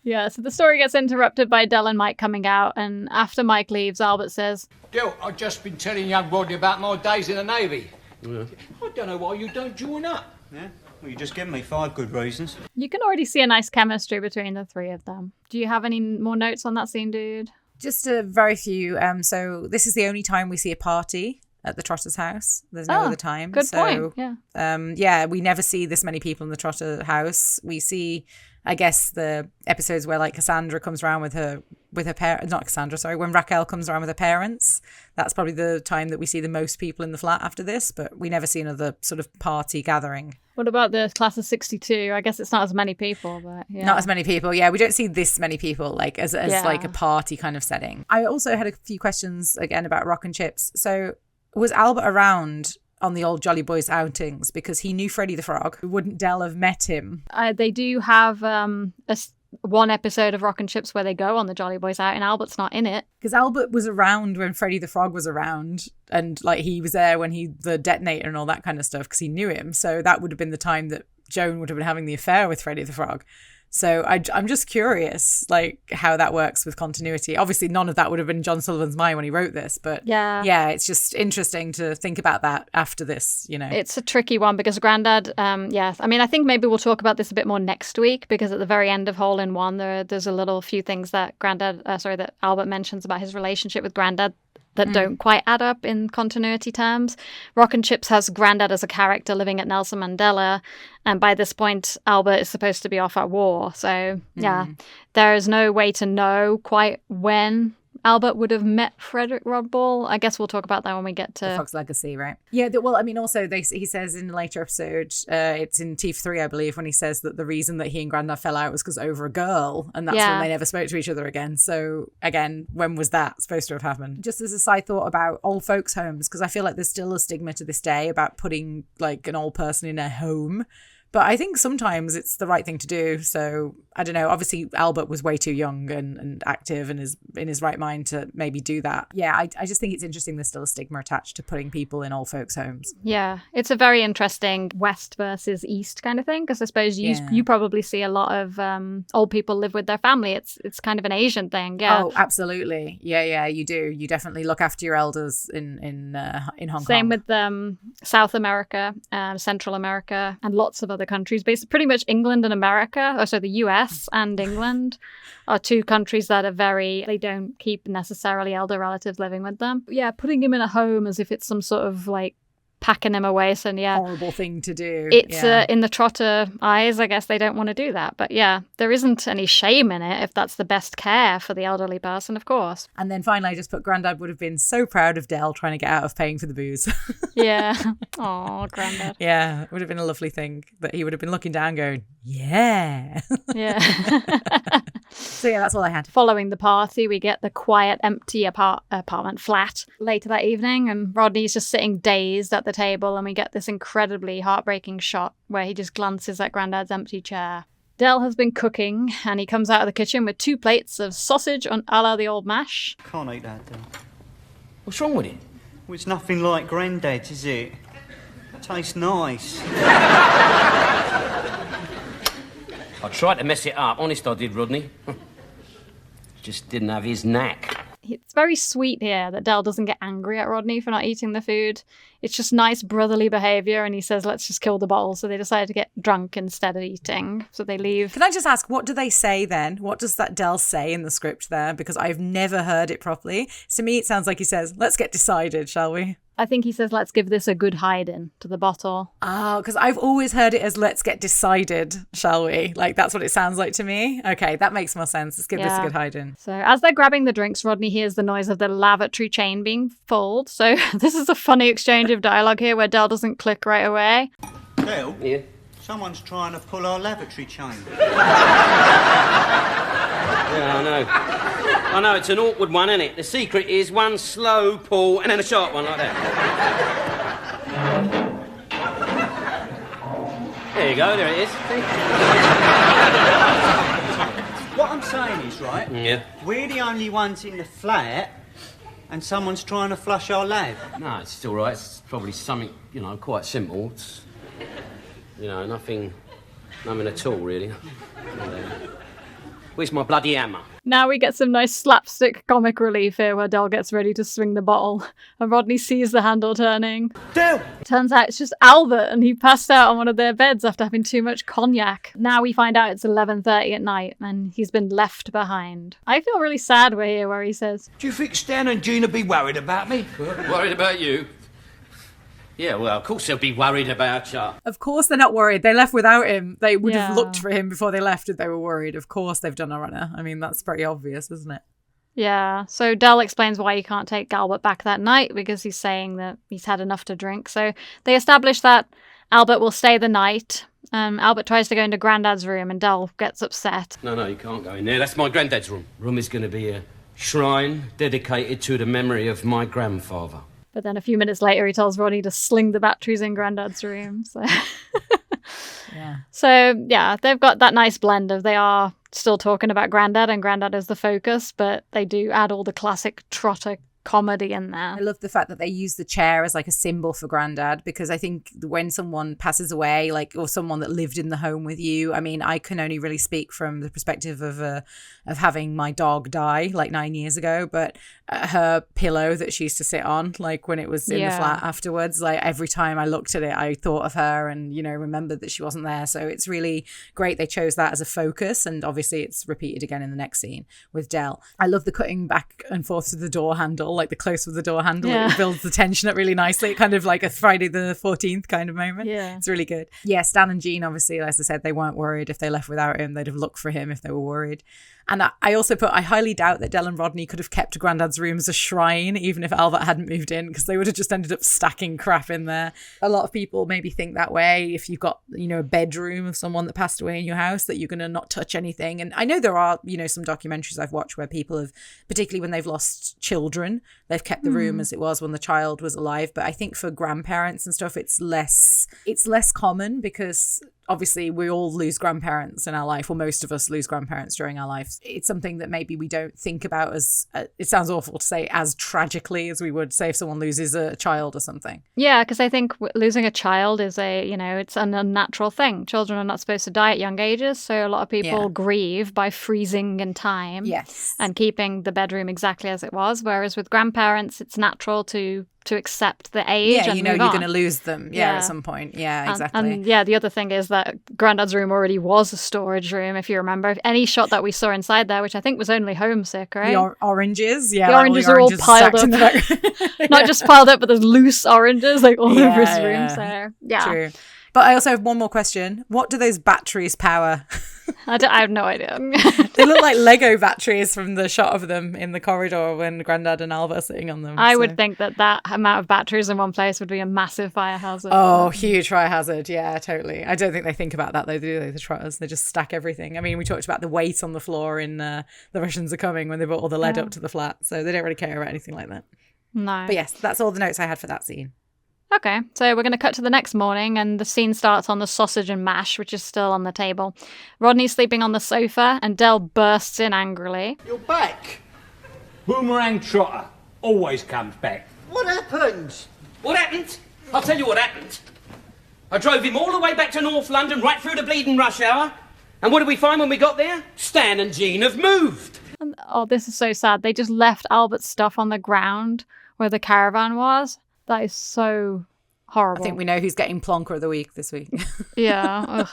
Yeah, so the story gets interrupted by Dell and Mike coming out, and after Mike leaves, Albert says, Del, I've just been telling young Rodney about my days in the Navy. Yeah. I don't know why you don't join up. Yeah? Well, you just given me 5 good reasons. You can already see a nice chemistry between the three of them. Do you have any more notes on that scene, dude? Just a very few. So this is the only time we see a party at the Trotter's house. There's no other time. Good point, yeah. Yeah, we never see this many people in the Trotter house. We see, I guess, the episodes where like Cassandra comes around with her parents, not Cassandra, sorry, when Raquel comes around with her parents. That's probably the time that we see the most people in the flat after this, but we never see another sort of party gathering. What about the class of 62? I guess it's not as many people, but yeah. Not as many people, yeah. We don't see this many people like as like a party kind of setting. I also had a few questions again about Rock and Chips. So was Albert around on the old Jolly Boys outings because he knew Freddie the Frog? Wouldn't Dell have met him? They do have one episode of Rock and Chips where they go on the Jolly Boys out, and Albert's not in it. Because Albert was around when Freddie the Frog was around, and like he was there when the detonator and all that kind of stuff because he knew him. So that would have been the time that Joan would have been having the affair with Freddie the Frog. So I'm just curious, like, how that works with continuity. Obviously, none of that would have been John Sullivan's mind when he wrote this, but yeah, it's just interesting to think about that after this, you know. It's a tricky one because Grandad, yes. I mean, I think maybe we'll talk about this a bit more next week because at the very end of Hole in One, there's a few things that that Albert mentions about his relationship with Grandad that don't quite add up in continuity terms. Rock and Chips has Grandad as a character living at Nelson Mandela, and by this point, Albert is supposed to be off at war. So, yeah, there is no way to know quite when Albert would have met Frederick Rodball. I guess we'll talk about that when we get to the Fox Legacy, right? Yeah, well, I mean, also he says in a later episode, it's in Teeth 3, I believe, when he says that the reason that he and Grandad fell out was because over a girl, and that's when they never spoke to each other again. So again, when was that supposed to have happened? Just as a side thought about old folks' homes, because I feel like there's still a stigma to this day about putting like an old person in a home But I think sometimes it's the right thing to do. So I don't know. Obviously, Albert was way too young and active and is in his right mind to maybe do that. Yeah, I just think it's interesting there's still a stigma attached to putting people in old folks' homes. Yeah, it's a very interesting West versus East kind of thing, because I suppose you probably see a lot of old people live with their family. It's kind of an Asian thing. Yeah. Oh, absolutely. Yeah, you do. You definitely look after your elders in Hong Kong. Same with South America, Central America, and lots of other countries. Basically, pretty much England and America, or so the US and England are two countries that are they don't keep necessarily elder relatives living with them. Yeah, putting him in a home as if it's some sort of like packing him away. So yeah, horrible thing to do. It's in the Trotter eyes, I guess they don't want to do that. But yeah, there isn't any shame in it if that's the best care for the elderly person, of course. And then finally, I just put Grandad would have been so proud of Del trying to get out of paying for the booze. Yeah. Oh, Grandad. Yeah, it would have been a lovely thing that he would have been looking down going, yeah. Yeah. So yeah, that's all I had. Following the party, we get the quiet, empty apartment flat later that evening, and Rodney's just sitting dazed at the table, and we get this incredibly heartbreaking shot where he just glances at Grandad's empty chair. Del has been cooking, and he comes out of the kitchen with 2 plates of sausage a la the old mash. Can't eat that, Del. What's wrong with it? Well, it's nothing like Grandad's, is it? Tastes nice. I tried to mess it up, honest I did, Rodney. Just didn't have his knack. It's very sweet here that Del doesn't get angry at Rodney for not eating the food. It's just nice brotherly behaviour, and he says, let's just kill the bottle. So they decide to get drunk instead of eating. So they leave. Can I just ask, what do they say then? What does that Del say in the script there? Because I've never heard it properly. To me, it sounds like he says, let's get decided, shall we? I think he says, let's give this a good hiding to the bottle. Oh, because I've always heard it as let's get decided, shall we? Like, that's what it sounds like to me. Okay, that makes more sense. Let's give this a good hiding. So as they're grabbing the drinks, Rodney hears the noise of the lavatory chain being pulled. So this is a funny exchange of dialogue here where Del doesn't click right away. Del? Yeah? Someone's trying to pull our lavatory chain. Yeah, I know. I know, it's an awkward one, isn't it? The secret is one slow pull and then a sharp one like that. There you go, there it is. What I'm saying is, right? Yeah. We're the only ones in the flat, and someone's trying to flush our lav. No, it's still right. It's probably something, quite simple. It's, nothing at all, really. Where's my bloody hammer? Now we get some nice slapstick comic relief here where Del gets ready to swing the bottle and Rodney sees the handle turning. Del! Turns out it's just Albert, and he passed out on one of their beds after having too much cognac. Now we find out it's 11:30 at night and he's been left behind. I feel really sad we're here where he says, Do you think Stan and Gina be worried about me? Worried about you? Yeah, well, of course they'll be worried about you. Of course they're not worried. They left without him. They would have looked for him before they left if they were worried. Of course they've done a runner. I mean, that's pretty obvious, isn't it? Yeah, so Del explains why he can't take Albert back that night because he's saying that he's had enough to drink. So they establish that Albert will stay the night. Albert tries to go into Grandad's room and Del gets upset. No, you can't go in there. That's my granddad's room. Room is going to be a shrine dedicated to the memory of my grandfather. But then a few minutes later, he tells Rodney to sling the batteries in Grandad's room. So, yeah, they've got that nice blend of they are still talking about Grandad and Grandad is the focus, but they do add all the classic Trotter comedy in there. I love the fact that they use the chair as like a symbol for Grandad, because I think when someone passes away, like, or someone that lived in the home with you, I mean, I can only really speak from the perspective of having my dog die like 9 years ago, but her pillow that she used to sit on, like when it was in the flat afterwards, like every time I looked at it, I thought of her and, remembered that she wasn't there. So it's really great they chose that as a focus, and obviously it's repeated again in the next scene with Del. I love the cutting back and forth to the door handle, like the close with the door handle. It builds the tension up really nicely, kind of like a Friday the 14th kind of moment. It's really good. Stan and Jean, obviously, as I said, they weren't worried if they left without him. They'd have looked for him if they were worried. And I also put, I highly doubt that Del and Rodney could have kept Grandad's room as a shrine, even if Albert hadn't moved in, because they would have just ended up stacking crap in there. A lot of people maybe think that way. If you've got, a bedroom of someone that passed away in your house, that you're going to not touch anything. And I know there are, some documentaries I've watched where people have, particularly when they've lost children, they've kept the room as it was when the child was alive. But I think for grandparents and stuff, it's less common because obviously we all lose grandparents in our life, or most of us lose grandparents during our lives. It's something that maybe we don't think about as, it sounds awful to say, as tragically as we would say if someone loses a child or something. Yeah, because I think losing a child is it's an unnatural thing. Children are not supposed to die at young ages, so a lot of people grieve by freezing in time and keeping the bedroom exactly as it was, whereas with grandparents, it's natural to accept the age and you're going to lose them at some point. Exactly. And the other thing is that Grandad's room already was a storage room, if you remember. Any shot that we saw inside there, which I think was only Homesick, right? The oranges, the oranges are all piled up. Not just piled up, but there's loose oranges like all over his room. So true. But I also have one more question. What do those batteries power? I have no idea. They look like Lego batteries from the shot of them in the corridor when Grandad and Albert are sitting on them. I would think that amount of batteries in one place would be a massive fire hazard. Oh, huge fire hazard. Yeah, totally. I don't think they think about that though, do they, the Trotters? They just stack everything. I mean, we talked about the weight on the floor in The Russians Are Coming when they brought all the lead up to the flat. So they don't really care about anything like that. No. But yes, that's all the notes I had for that scene. Okay, so we're going to cut to the next morning, and the scene starts on the sausage and mash, which is still on the table. Rodney's sleeping on the sofa, and Del bursts in angrily. You're back. Boomerang Trotter always comes back. What happened? What happened? I'll tell you what happened. I drove him all the way back to North London, right through the bleeding rush hour. And what did we find when we got there? Stan and Jean have moved. And, this is so sad. They just left Albert's stuff on the ground where the caravan was. That is so horrible. I think we know who's getting Plonker of the Week this week. Yeah.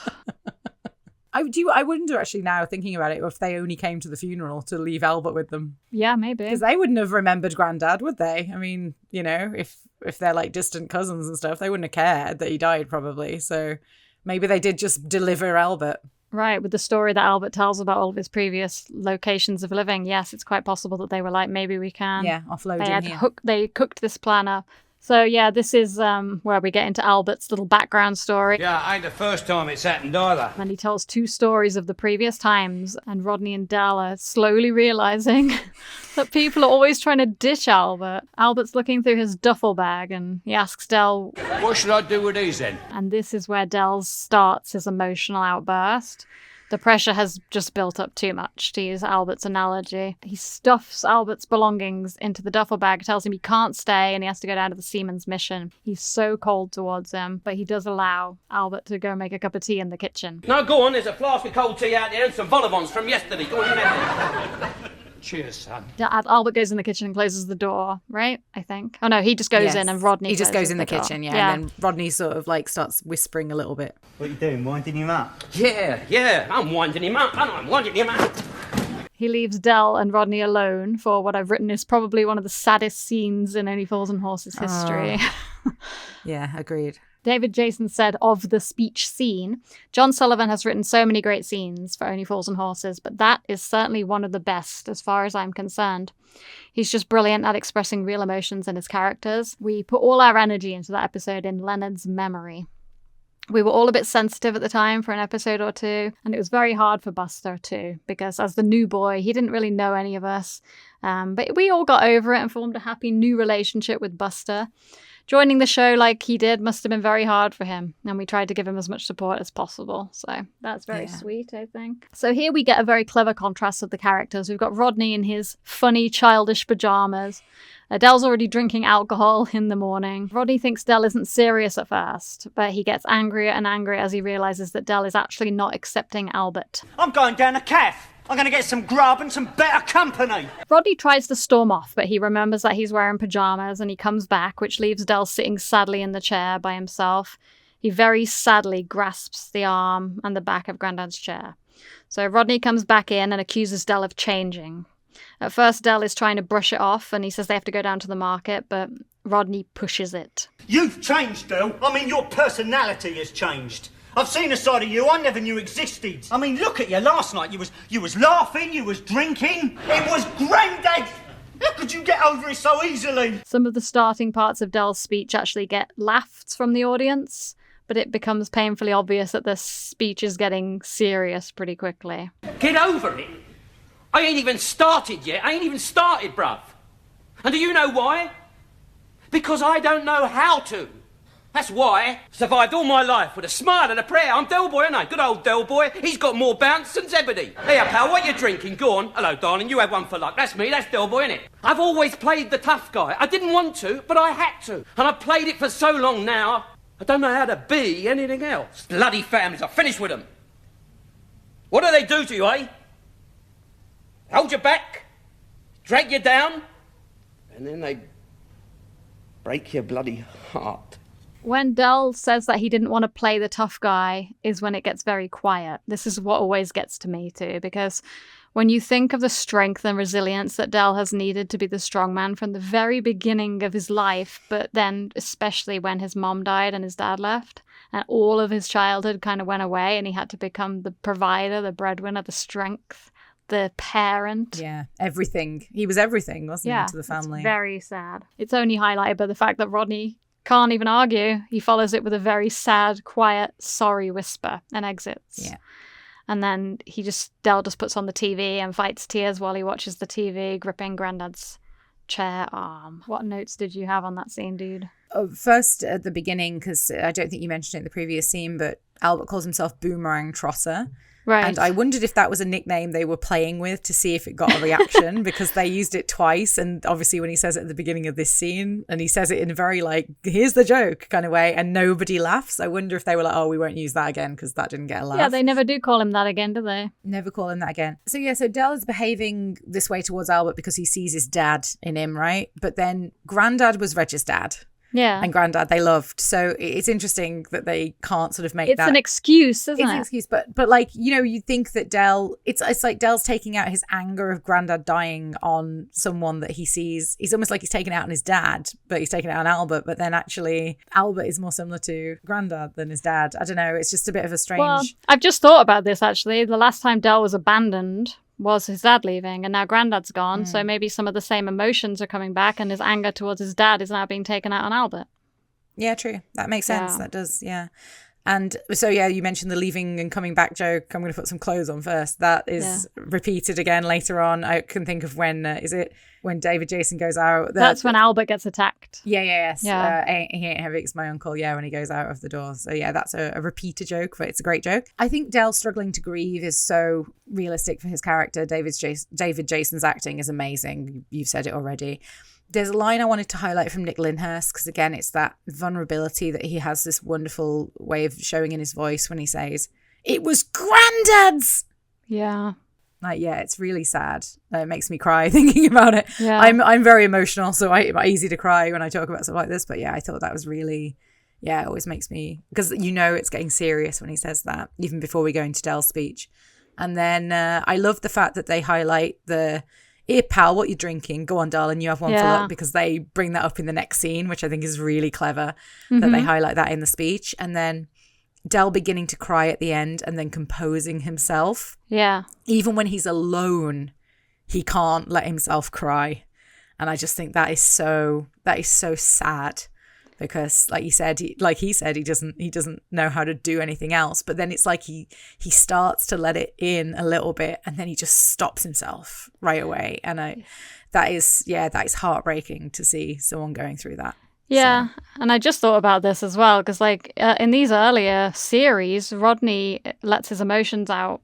I wonder actually now, thinking about it, if they only came to the funeral to leave Albert with them. Yeah, maybe. Because they wouldn't have remembered Grandad, would they? I mean, if they're like distant cousins and stuff, they wouldn't have cared that he died probably. So maybe they did just deliver Albert. Right, with the story that Albert tells about all of his previous locations of living. Yes, it's quite possible that they were like, maybe we can. Yeah, offload him here. They cooked this plan up. So, yeah, this is where we get into Albert's little background story. Yeah, ain't the first time it's happened either. And he tells 2 stories of the previous times, and Rodney and Del are slowly realising that people are always trying to ditch Albert. Albert's looking through his duffel bag, and he asks Del, what should I do with these then? And this is where Del starts his emotional outburst. The pressure has just built up too much, to use Albert's analogy. He stuffs Albert's belongings into the duffel bag, tells him he can't stay, and he has to go down to the seaman's mission. He's so cold towards him, but he does allow Albert to go make a cup of tea in the kitchen. No, go on, there's a flask of cold tea out there and some vol au vents from yesterday. Go on, you have it. Cheers, son. Albert goes in the kitchen and closes the door, right? I think. Oh no, he just goes in and Rodney. He just goes in the kitchen, door. And then Rodney sort of like starts whispering a little bit. What are you doing? Winding him up? Yeah, I'm winding him up. I'm winding him up. He leaves Del and Rodney alone for what I've written is probably one of the saddest scenes in Only Fools and Horses history. Yeah, agreed. David Jason said of the speech scene, John Sullivan has written so many great scenes for Only Fools and Horses, but that is certainly one of the best as far as I'm concerned. He's just brilliant at expressing real emotions in his characters. We put all our energy into that episode in Lennard's memory. We were all a bit sensitive at the time for an episode or two, and it was very hard for Buster too, because as the new boy, he didn't really know any of us. But we all got over it and formed a happy new relationship with Buster. Joining the show like he did must have been very hard for him, and we tried to give him as much support as possible. So that's very sweet, I think. So here we get a very clever contrast of the characters. We've got Rodney in his funny, childish pajamas. Del's already drinking alcohol in the morning. Rodney thinks Del isn't serious at first, but he gets angrier and angrier as he realises that Del is actually not accepting Albert. I'm going down a cafe. I'm going to get some grub and some better company. Rodney tries to storm off, but he remembers that he's wearing pajamas and he comes back, which leaves Del sitting sadly in the chair by himself. He very sadly grasps the arm and the back of Grandad's chair. So Rodney comes back in and accuses Del of changing. At first, Del is trying to brush it off and he says they have to go down to the market, but Rodney pushes it. You've changed, Del. I mean, your personality has changed. I've seen a side of you I never knew existed. I mean, look at you last night. You was laughing, you was drinking. It was Grandad. How could you get over it so easily? Some of the starting parts of Del's speech actually get laughs from the audience, but it becomes painfully obvious that the speech is getting serious pretty quickly. Get over it. I ain't even started yet. I ain't even started, bruv. And do you know why? Because I don't know how to. That's why I survived all my life with a smile and a prayer. I'm Del Boy, ain't I? Good old Del Boy. He's got more bounce than Zebedee. Here, pal, what you drinking? Go on. Hello, darling. You have one for luck. That's me. That's Del Boy, innit? I've always played the tough guy. I didn't want to, but I had to. And I've played it for so long now, I don't know how to be anything else. Bloody families. I've finished with them. What do they do to you, eh? Hold you back, drag you down, and then they break your bloody heart. When Del says that he didn't want to play the tough guy is when it gets very quiet. This is what always gets to me too, because when you think of the strength and resilience that Del has needed to be the strong man from the very beginning of his life, but then especially when his mom died and his dad left, and all of his childhood kind of went away and he had to become the provider, the breadwinner, the strength, the parent. Yeah, everything. He was everything, wasn't he, to the family? It's very sad. It's only highlighted by the fact that Rodney can't even argue. He follows it with a very sad, quiet, sorry whisper and exits. Yeah. And then Del just puts on the TV and fights tears while he watches the TV, gripping Grandad's chair arm. What notes did you have on that scene, dude? First, at the beginning, because I don't think you mentioned it in the previous scene, but Albert calls himself Boomerang Trotter. Right. And I wondered if that was a nickname they were playing with to see if it got a reaction, because they used it twice. And obviously when he says it at the beginning of this scene, and he says it in a very like, here's the joke kind of way, and nobody laughs. I wonder if they were like, oh, we won't use that again because that didn't get a laugh. Yeah, they never do call him that again, do they? Never call him that again. So yeah, so Del is behaving this way towards Albert because he sees his dad in him, right? But then Grandad was Reg's dad. Yeah. And Grandad they loved. So it's interesting that they can't sort of make that. It's an excuse, isn't it? It's an excuse. But like, you know, you think that Del, it's like Del's taking out his anger of Grandad dying on someone that he sees. He's almost like he's taking it out on his dad, but he's taking it out on Albert. But then actually Albert is more similar to Grandad than his dad. I don't know. It's just a bit of a strange. Well, I've just thought about this actually. The last time Del was abandoned was his dad leaving, and now Grandad's gone, so maybe some of the same emotions are coming back, and his anger towards his dad is now being taken out on Albert. Yeah, true. That makes sense. That does, yeah. And so, yeah, you mentioned the leaving and coming back joke. I'm going to put some clothes on first. That is repeated again later on. I can think of when, is it when David Jason goes out? That's when Albert gets attacked. Yes. He ain't heavy, it's my uncle. Yeah, when he goes out of the door. So yeah, that's a repeated joke, but it's a great joke. I think Del struggling to grieve is so realistic for his character. David Jason's acting is amazing. You've said it already. There's a line I wanted to highlight from Nick Lyndhurst, because again, it's that vulnerability that he has this wonderful way of showing in his voice when he says, "It was Grandad's." Yeah. Like, yeah, it's really sad. It makes me cry thinking about it. Yeah. I'm very emotional, so I'm easy to cry when I talk about stuff like this. But yeah, I thought that was really, it always makes me, because you know it's getting serious when he says that, even before we go into Del's speech. And then I love the fact that they highlight the, "Here, pal, what you drinking? Go on, darling, you have one for luck," because they bring that up in the next scene, which I think is really clever that they highlight that in the speech. And then Del beginning to cry at the end and then composing himself. Yeah. Even when he's alone, he can't let himself cry. And I just think that is so sad, because like he said, he doesn't know how to do anything else. But then it's like he starts to let it in a little bit, and then he just stops himself right away. And that is heartbreaking to see someone going through that. Yeah, so. And I just thought about this as well, because like in these earlier series, Rodney lets his emotions out.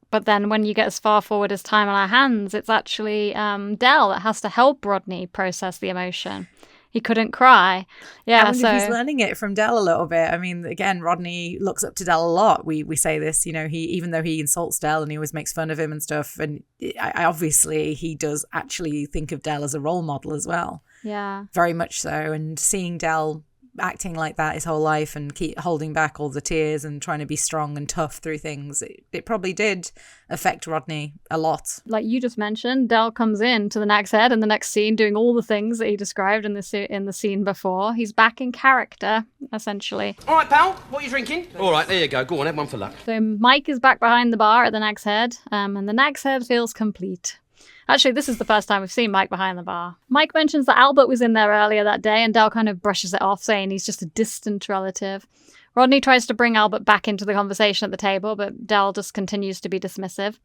But then when you get as far forward as Time on Our Hands, it's actually Del that has to help Rodney process the emotion. He couldn't cry. Yeah, I wonder if he's learning it from Del a little bit. I mean, again, Rodney looks up to Del a lot. We say this, you know, even though he insults Del and he always makes fun of him and stuff, and obviously he does actually think of Del as a role model as well. Yeah. Very much so. And seeing Del acting like that his whole life and keep holding back all the tears and trying to be strong and tough through things, it probably did affect Rodney a lot. Like you just mentioned, Del comes in to the Nag's Head in the next scene doing all the things that he described in the scene before. He's back in character, essentially. All right, pal, what are you drinking? All right, there you go. Go on, have one for luck. So Mike is back behind the bar at the Nag's Head, and the Nag's Head feels complete. Actually, this is the first time we've seen Mike behind the bar. Mike mentions that Albert was in there earlier that day, and Del kind of brushes it off, saying he's just a distant relative. Rodney tries to bring Albert back into the conversation at the table, but Del just continues to be dismissive.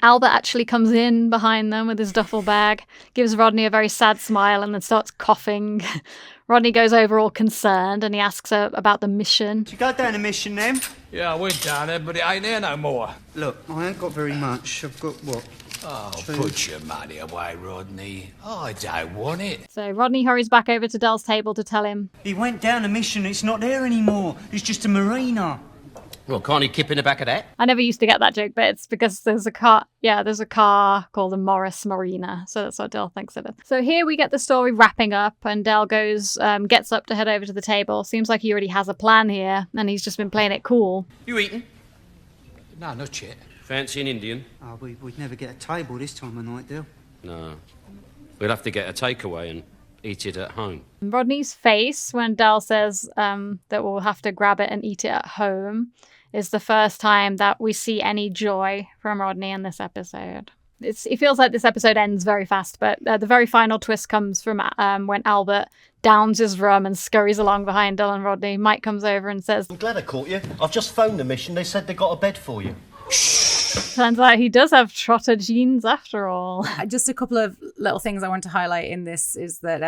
Albert actually comes in behind them with his duffel bag, gives Rodney a very sad smile, and then starts coughing. Rodney goes over all concerned, and he asks her about the mission. Did you go down the mission then? Yeah, I went down there, but it ain't there no more. Look, I ain't got very much. I've got, what? Oh, put your money away, Rodney. I don't want it. So Rodney hurries back over to Del's table to tell him. He went down the mission, it's not there anymore. It's just a marina. Well, can't he kip in the back of that? I never used to get that joke, but it's because there's a car. Yeah, there's a car called the Morris Marina, so that's what Del thinks of it. So here we get the story wrapping up, and Del gets up to head over to the table. Seems like he already has a plan here, and he's just been playing it cool. You eating? No, not yet. Fancy an Indian? Oh, we'd never get a table this time of night, Del. No. We'll have to get a takeaway and eat it at home. Rodney's face when Del says that we'll have to grab it and eat it at home is the first time that we see any joy from Rodney in this episode. It feels like this episode ends very fast, but the very final twist comes from when Albert downs his rum and scurries along behind Del and Rodney. Mike comes over and says, I'm glad I caught you. I've just phoned the mission. They said they got a bed for you. turns out he does have Trotter genes after all. Just a couple of little things I want to highlight in this is that,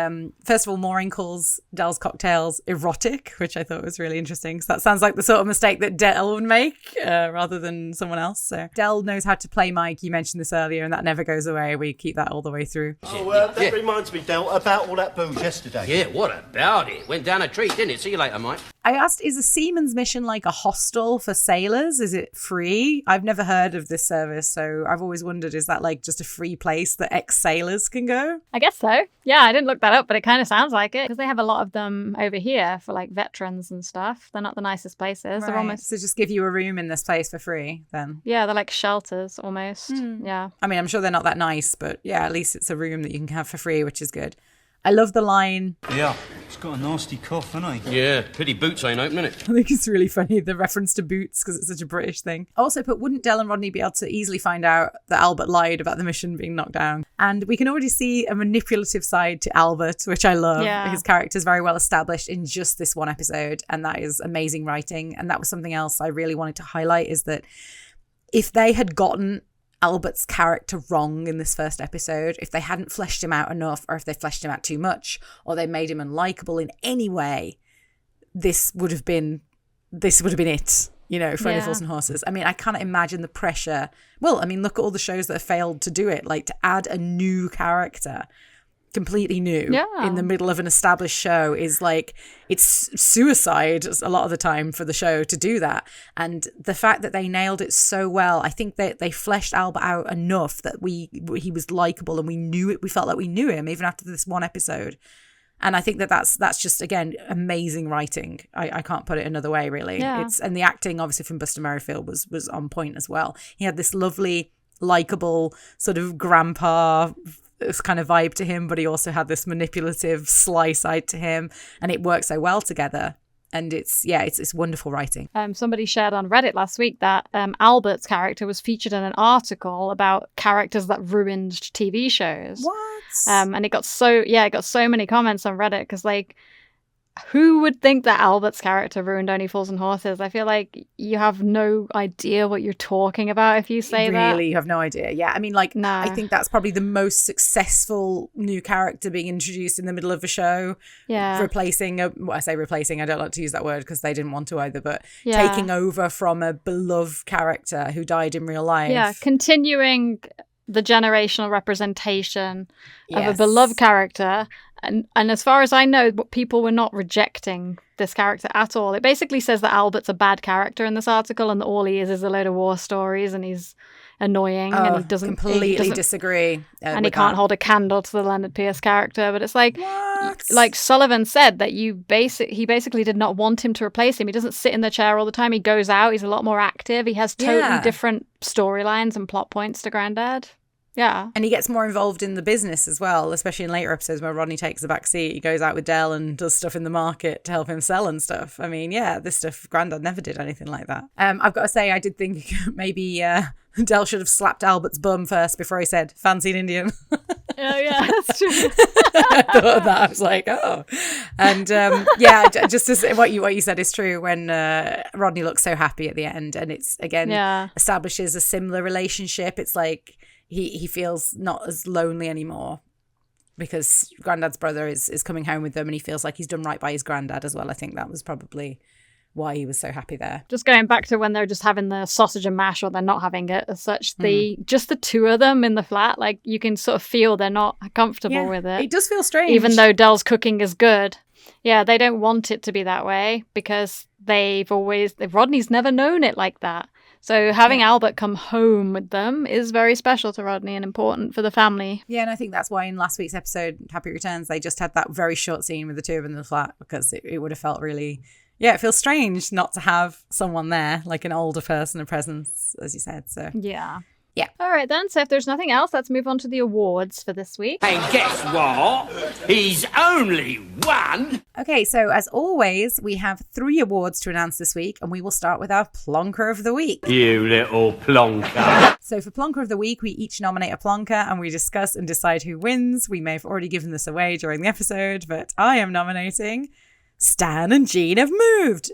first of all, Maureen calls Del's cocktails erotic, which I thought was really interesting. So that sounds like the sort of mistake that Del would make rather than someone else. So Del knows how to play Mike. You mentioned this earlier, and that never goes away. We keep that all the way through. Oh, that reminds me, Del, about all that booze yesterday. Yeah, what about it? Went down a treat, didn't it? See you later, Mike. I asked, is a seaman's mission like a hostel for sailors? Is it free? I've never heard of this service, so I've always wondered, is that like just a free place that ex-sailors can go? I guess so. Yeah, I didn't look that up, but it kind of sounds like it because they have a lot of them over here for like veterans and stuff. They're not the nicest places. Right. They're almost... So just give you a room in this place for free then? Yeah, they're like shelters almost. Yeah. I mean, I'm sure they're not that nice, but yeah, at least it's a room that you can have for free, which is good. I love the line. Yeah, it's got a nasty cough, hasn't he? Yeah, pity boots ain't open, innit? I think it's really funny, the reference to boots, because it's such a British thing. Also, but wouldn't Del and Rodney be able to easily find out that Albert lied about the mission being knocked down? And we can already see a manipulative side to Albert, which I love. Yeah. His character's very well established in just this one episode, and that is amazing writing. And that was something else I really wanted to highlight, is that if they had gotten Albert's character wrong in this first episode, if they hadn't fleshed him out enough, or if they fleshed him out too much, or they made him unlikable in any way, this would have been it, you know, for Only Fools and Horses. I mean, I can't imagine the pressure. Well, I mean, look at all the shows that have failed to do it, like to add a new character, completely new in the middle of an established show is like, it's suicide a lot of the time for the show to do that. And the fact that they nailed it so well, I think that they fleshed Albert out enough that he was likable and we knew it. We felt like we knew him even after this one episode. And I think that's just, again, amazing writing. I can't put it another way, really. Yeah. And the acting, obviously, from Buster Merryfield was on point as well. He had this lovely, likable sort of grandpa kind of vibe to him, but he also had this manipulative, sly side to him, and it works so well together. And it's wonderful writing. Somebody shared on Reddit last week that Albert's character was featured in an article about characters that ruined TV shows. What? And it got so many comments on Reddit because, like, who would think that Albert's character ruined Only Fools and Horses? I feel like you have no idea what you're talking about if you say that. Really, you have no idea. Yeah, I mean, like, no. I think that's probably the most successful new character being introduced in the middle of a show. Yeah. Replacing, I don't like to use that word because they didn't want to either, but taking over from a beloved character who died in real life. Yeah, continuing the generational representation of a beloved character. And as far as I know, people were not rejecting this character at all. It basically says that Albert's a bad character in this article and that all he is a load of war stories and he's annoying and he doesn't disagree. And he can't hold a candle to the Lennard Pearce character. But it's like, like Sullivan said, that he basically did not want him to replace him. He doesn't sit in the chair all the time. He goes out. He's a lot more active. He has totally different storylines and plot points to Grandad. Yeah. And he gets more involved in the business as well, especially in later episodes where Rodney takes the back seat. He goes out with Del and does stuff in the market to help him sell and stuff. I mean, yeah, this stuff, Grandad never did anything like that. I've got to say, I did think maybe Del should have slapped Albert's bum first before he said, fancy an Indian. Oh, yeah, that's true. I thought that. I was like, oh. And yeah, just as what you said is true when Rodney looks so happy at the end. And it's, again, establishes a similar relationship. It's like he feels not as lonely anymore because Grandad's brother is coming home with them and he feels like he's done right by his granddad as well. I think that was probably why he was so happy there. Just going back to when they're just having the sausage and mash or they're not having it as such, just the two of them in the flat, like you can sort of feel they're not comfortable with it. It does feel strange. Even though Del's cooking is good. Yeah, they don't want it to be that way because Rodney's never known it like that. So having Albert come home with them is very special to Rodney and important for the family. Yeah, and I think that's why in last week's episode, Happy Returns, they just had that very short scene with the two of them in the flat because it would have felt really... Yeah, it feels strange not to have someone there, like an older person, a presence, as you said. So yeah. Yeah. All right, then. So if there's nothing else, let's move on to the awards for this week. And guess what? He's only one. Okay, so as always, we have 3 awards to announce this week, and we will start with our Plonker of the Week. You little plonker. So for Plonker of the Week, we each nominate a plonker, and we discuss and decide who wins. We may have already given this away during the episode, but I am nominating Stan and Jean Have Moved.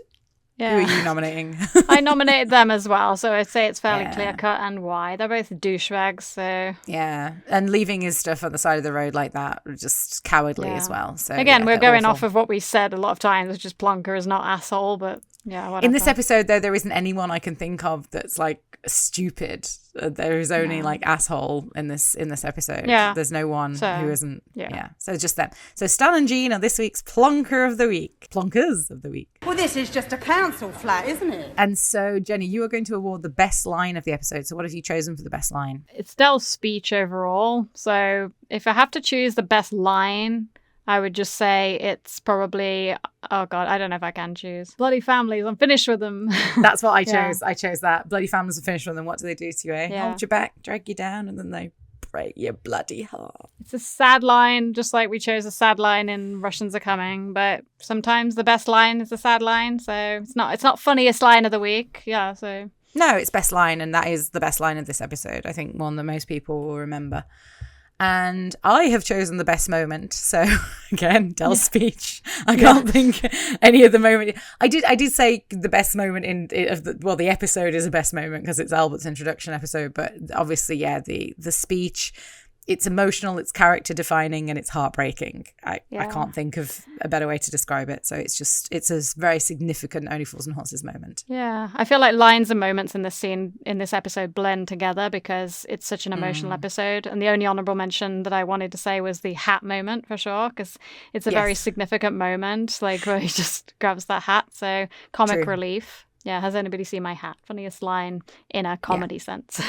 Yeah. Who are you nominating? I nominated them as well, so I'd say it's fairly clear cut and why. They're both douchebags, so... Yeah, and leaving his stuff on the side of the road like that, just cowardly as well. So again, we're going off of what we said a lot of times, which is plonker is not asshole, but yeah, whatever. In this episode, though, there isn't anyone I can think of that's like stupid. There is only like asshole in this episode. Yeah. There's no one who isn't. Yeah. So just them. So Stan and Jean are this week's Plonker of the Week. Plonkers of the Week. Well, this is just a council flat, isn't it? And so, Jenny, you are going to award the best line of the episode. So what have you chosen for the best line? It's Del's speech overall. So if I have to choose the best line, I would just say it's probably, oh God, I don't know if I can choose. Bloody families, I'm finished with them. That's what I chose. I chose that. Bloody families are finished with them. What do they do to you, eh? Yeah. Hold you back, drag you down, and then they break your bloody heart. It's a sad line, just like we chose a sad line in Russians Are Coming, but sometimes the best line is a sad line, so it's not funniest line of the week. Yeah, so... No, it's best line, and that is the best line of this episode. I think one that most people will remember. And I have chosen the best moment. So again, Del's speech. I can't think any of the moment. I did say the best moment the episode is a best moment because it's Albert's introduction episode. But obviously, yeah, the speech. It's emotional, it's character defining, and it's heartbreaking. I can't think of a better way to describe it. So it's a very significant Only Fools and Horses moment. Yeah, I feel like lines and moments in this scene, in this episode, blend together because it's such an emotional episode. And the only honourable mention that I wanted to say was the hat moment for sure, because it's a very significant moment, like where he just grabs that hat. So comic relief. Yeah, has anybody seen my hat? Funniest line in a comedy sense.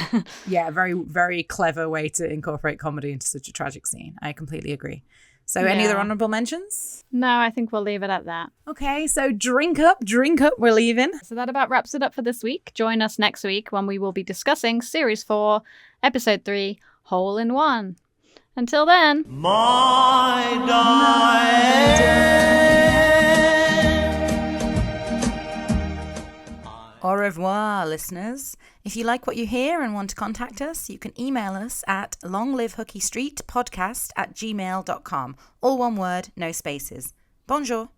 Yeah, very, very clever way to incorporate comedy into such a tragic scene. I completely agree. So any other honourable mentions? No, I think we'll leave it at that. Okay, so drink up, we're leaving. So that about wraps it up for this week. Join us next week when we will be discussing Series 4, Episode 3, Hole in One. Until then... My darling. Au revoir, listeners. If you like what you hear and want to contact us, you can email us at longlivehooky street podcast@gmail.com. All one word, no spaces. Bonjour.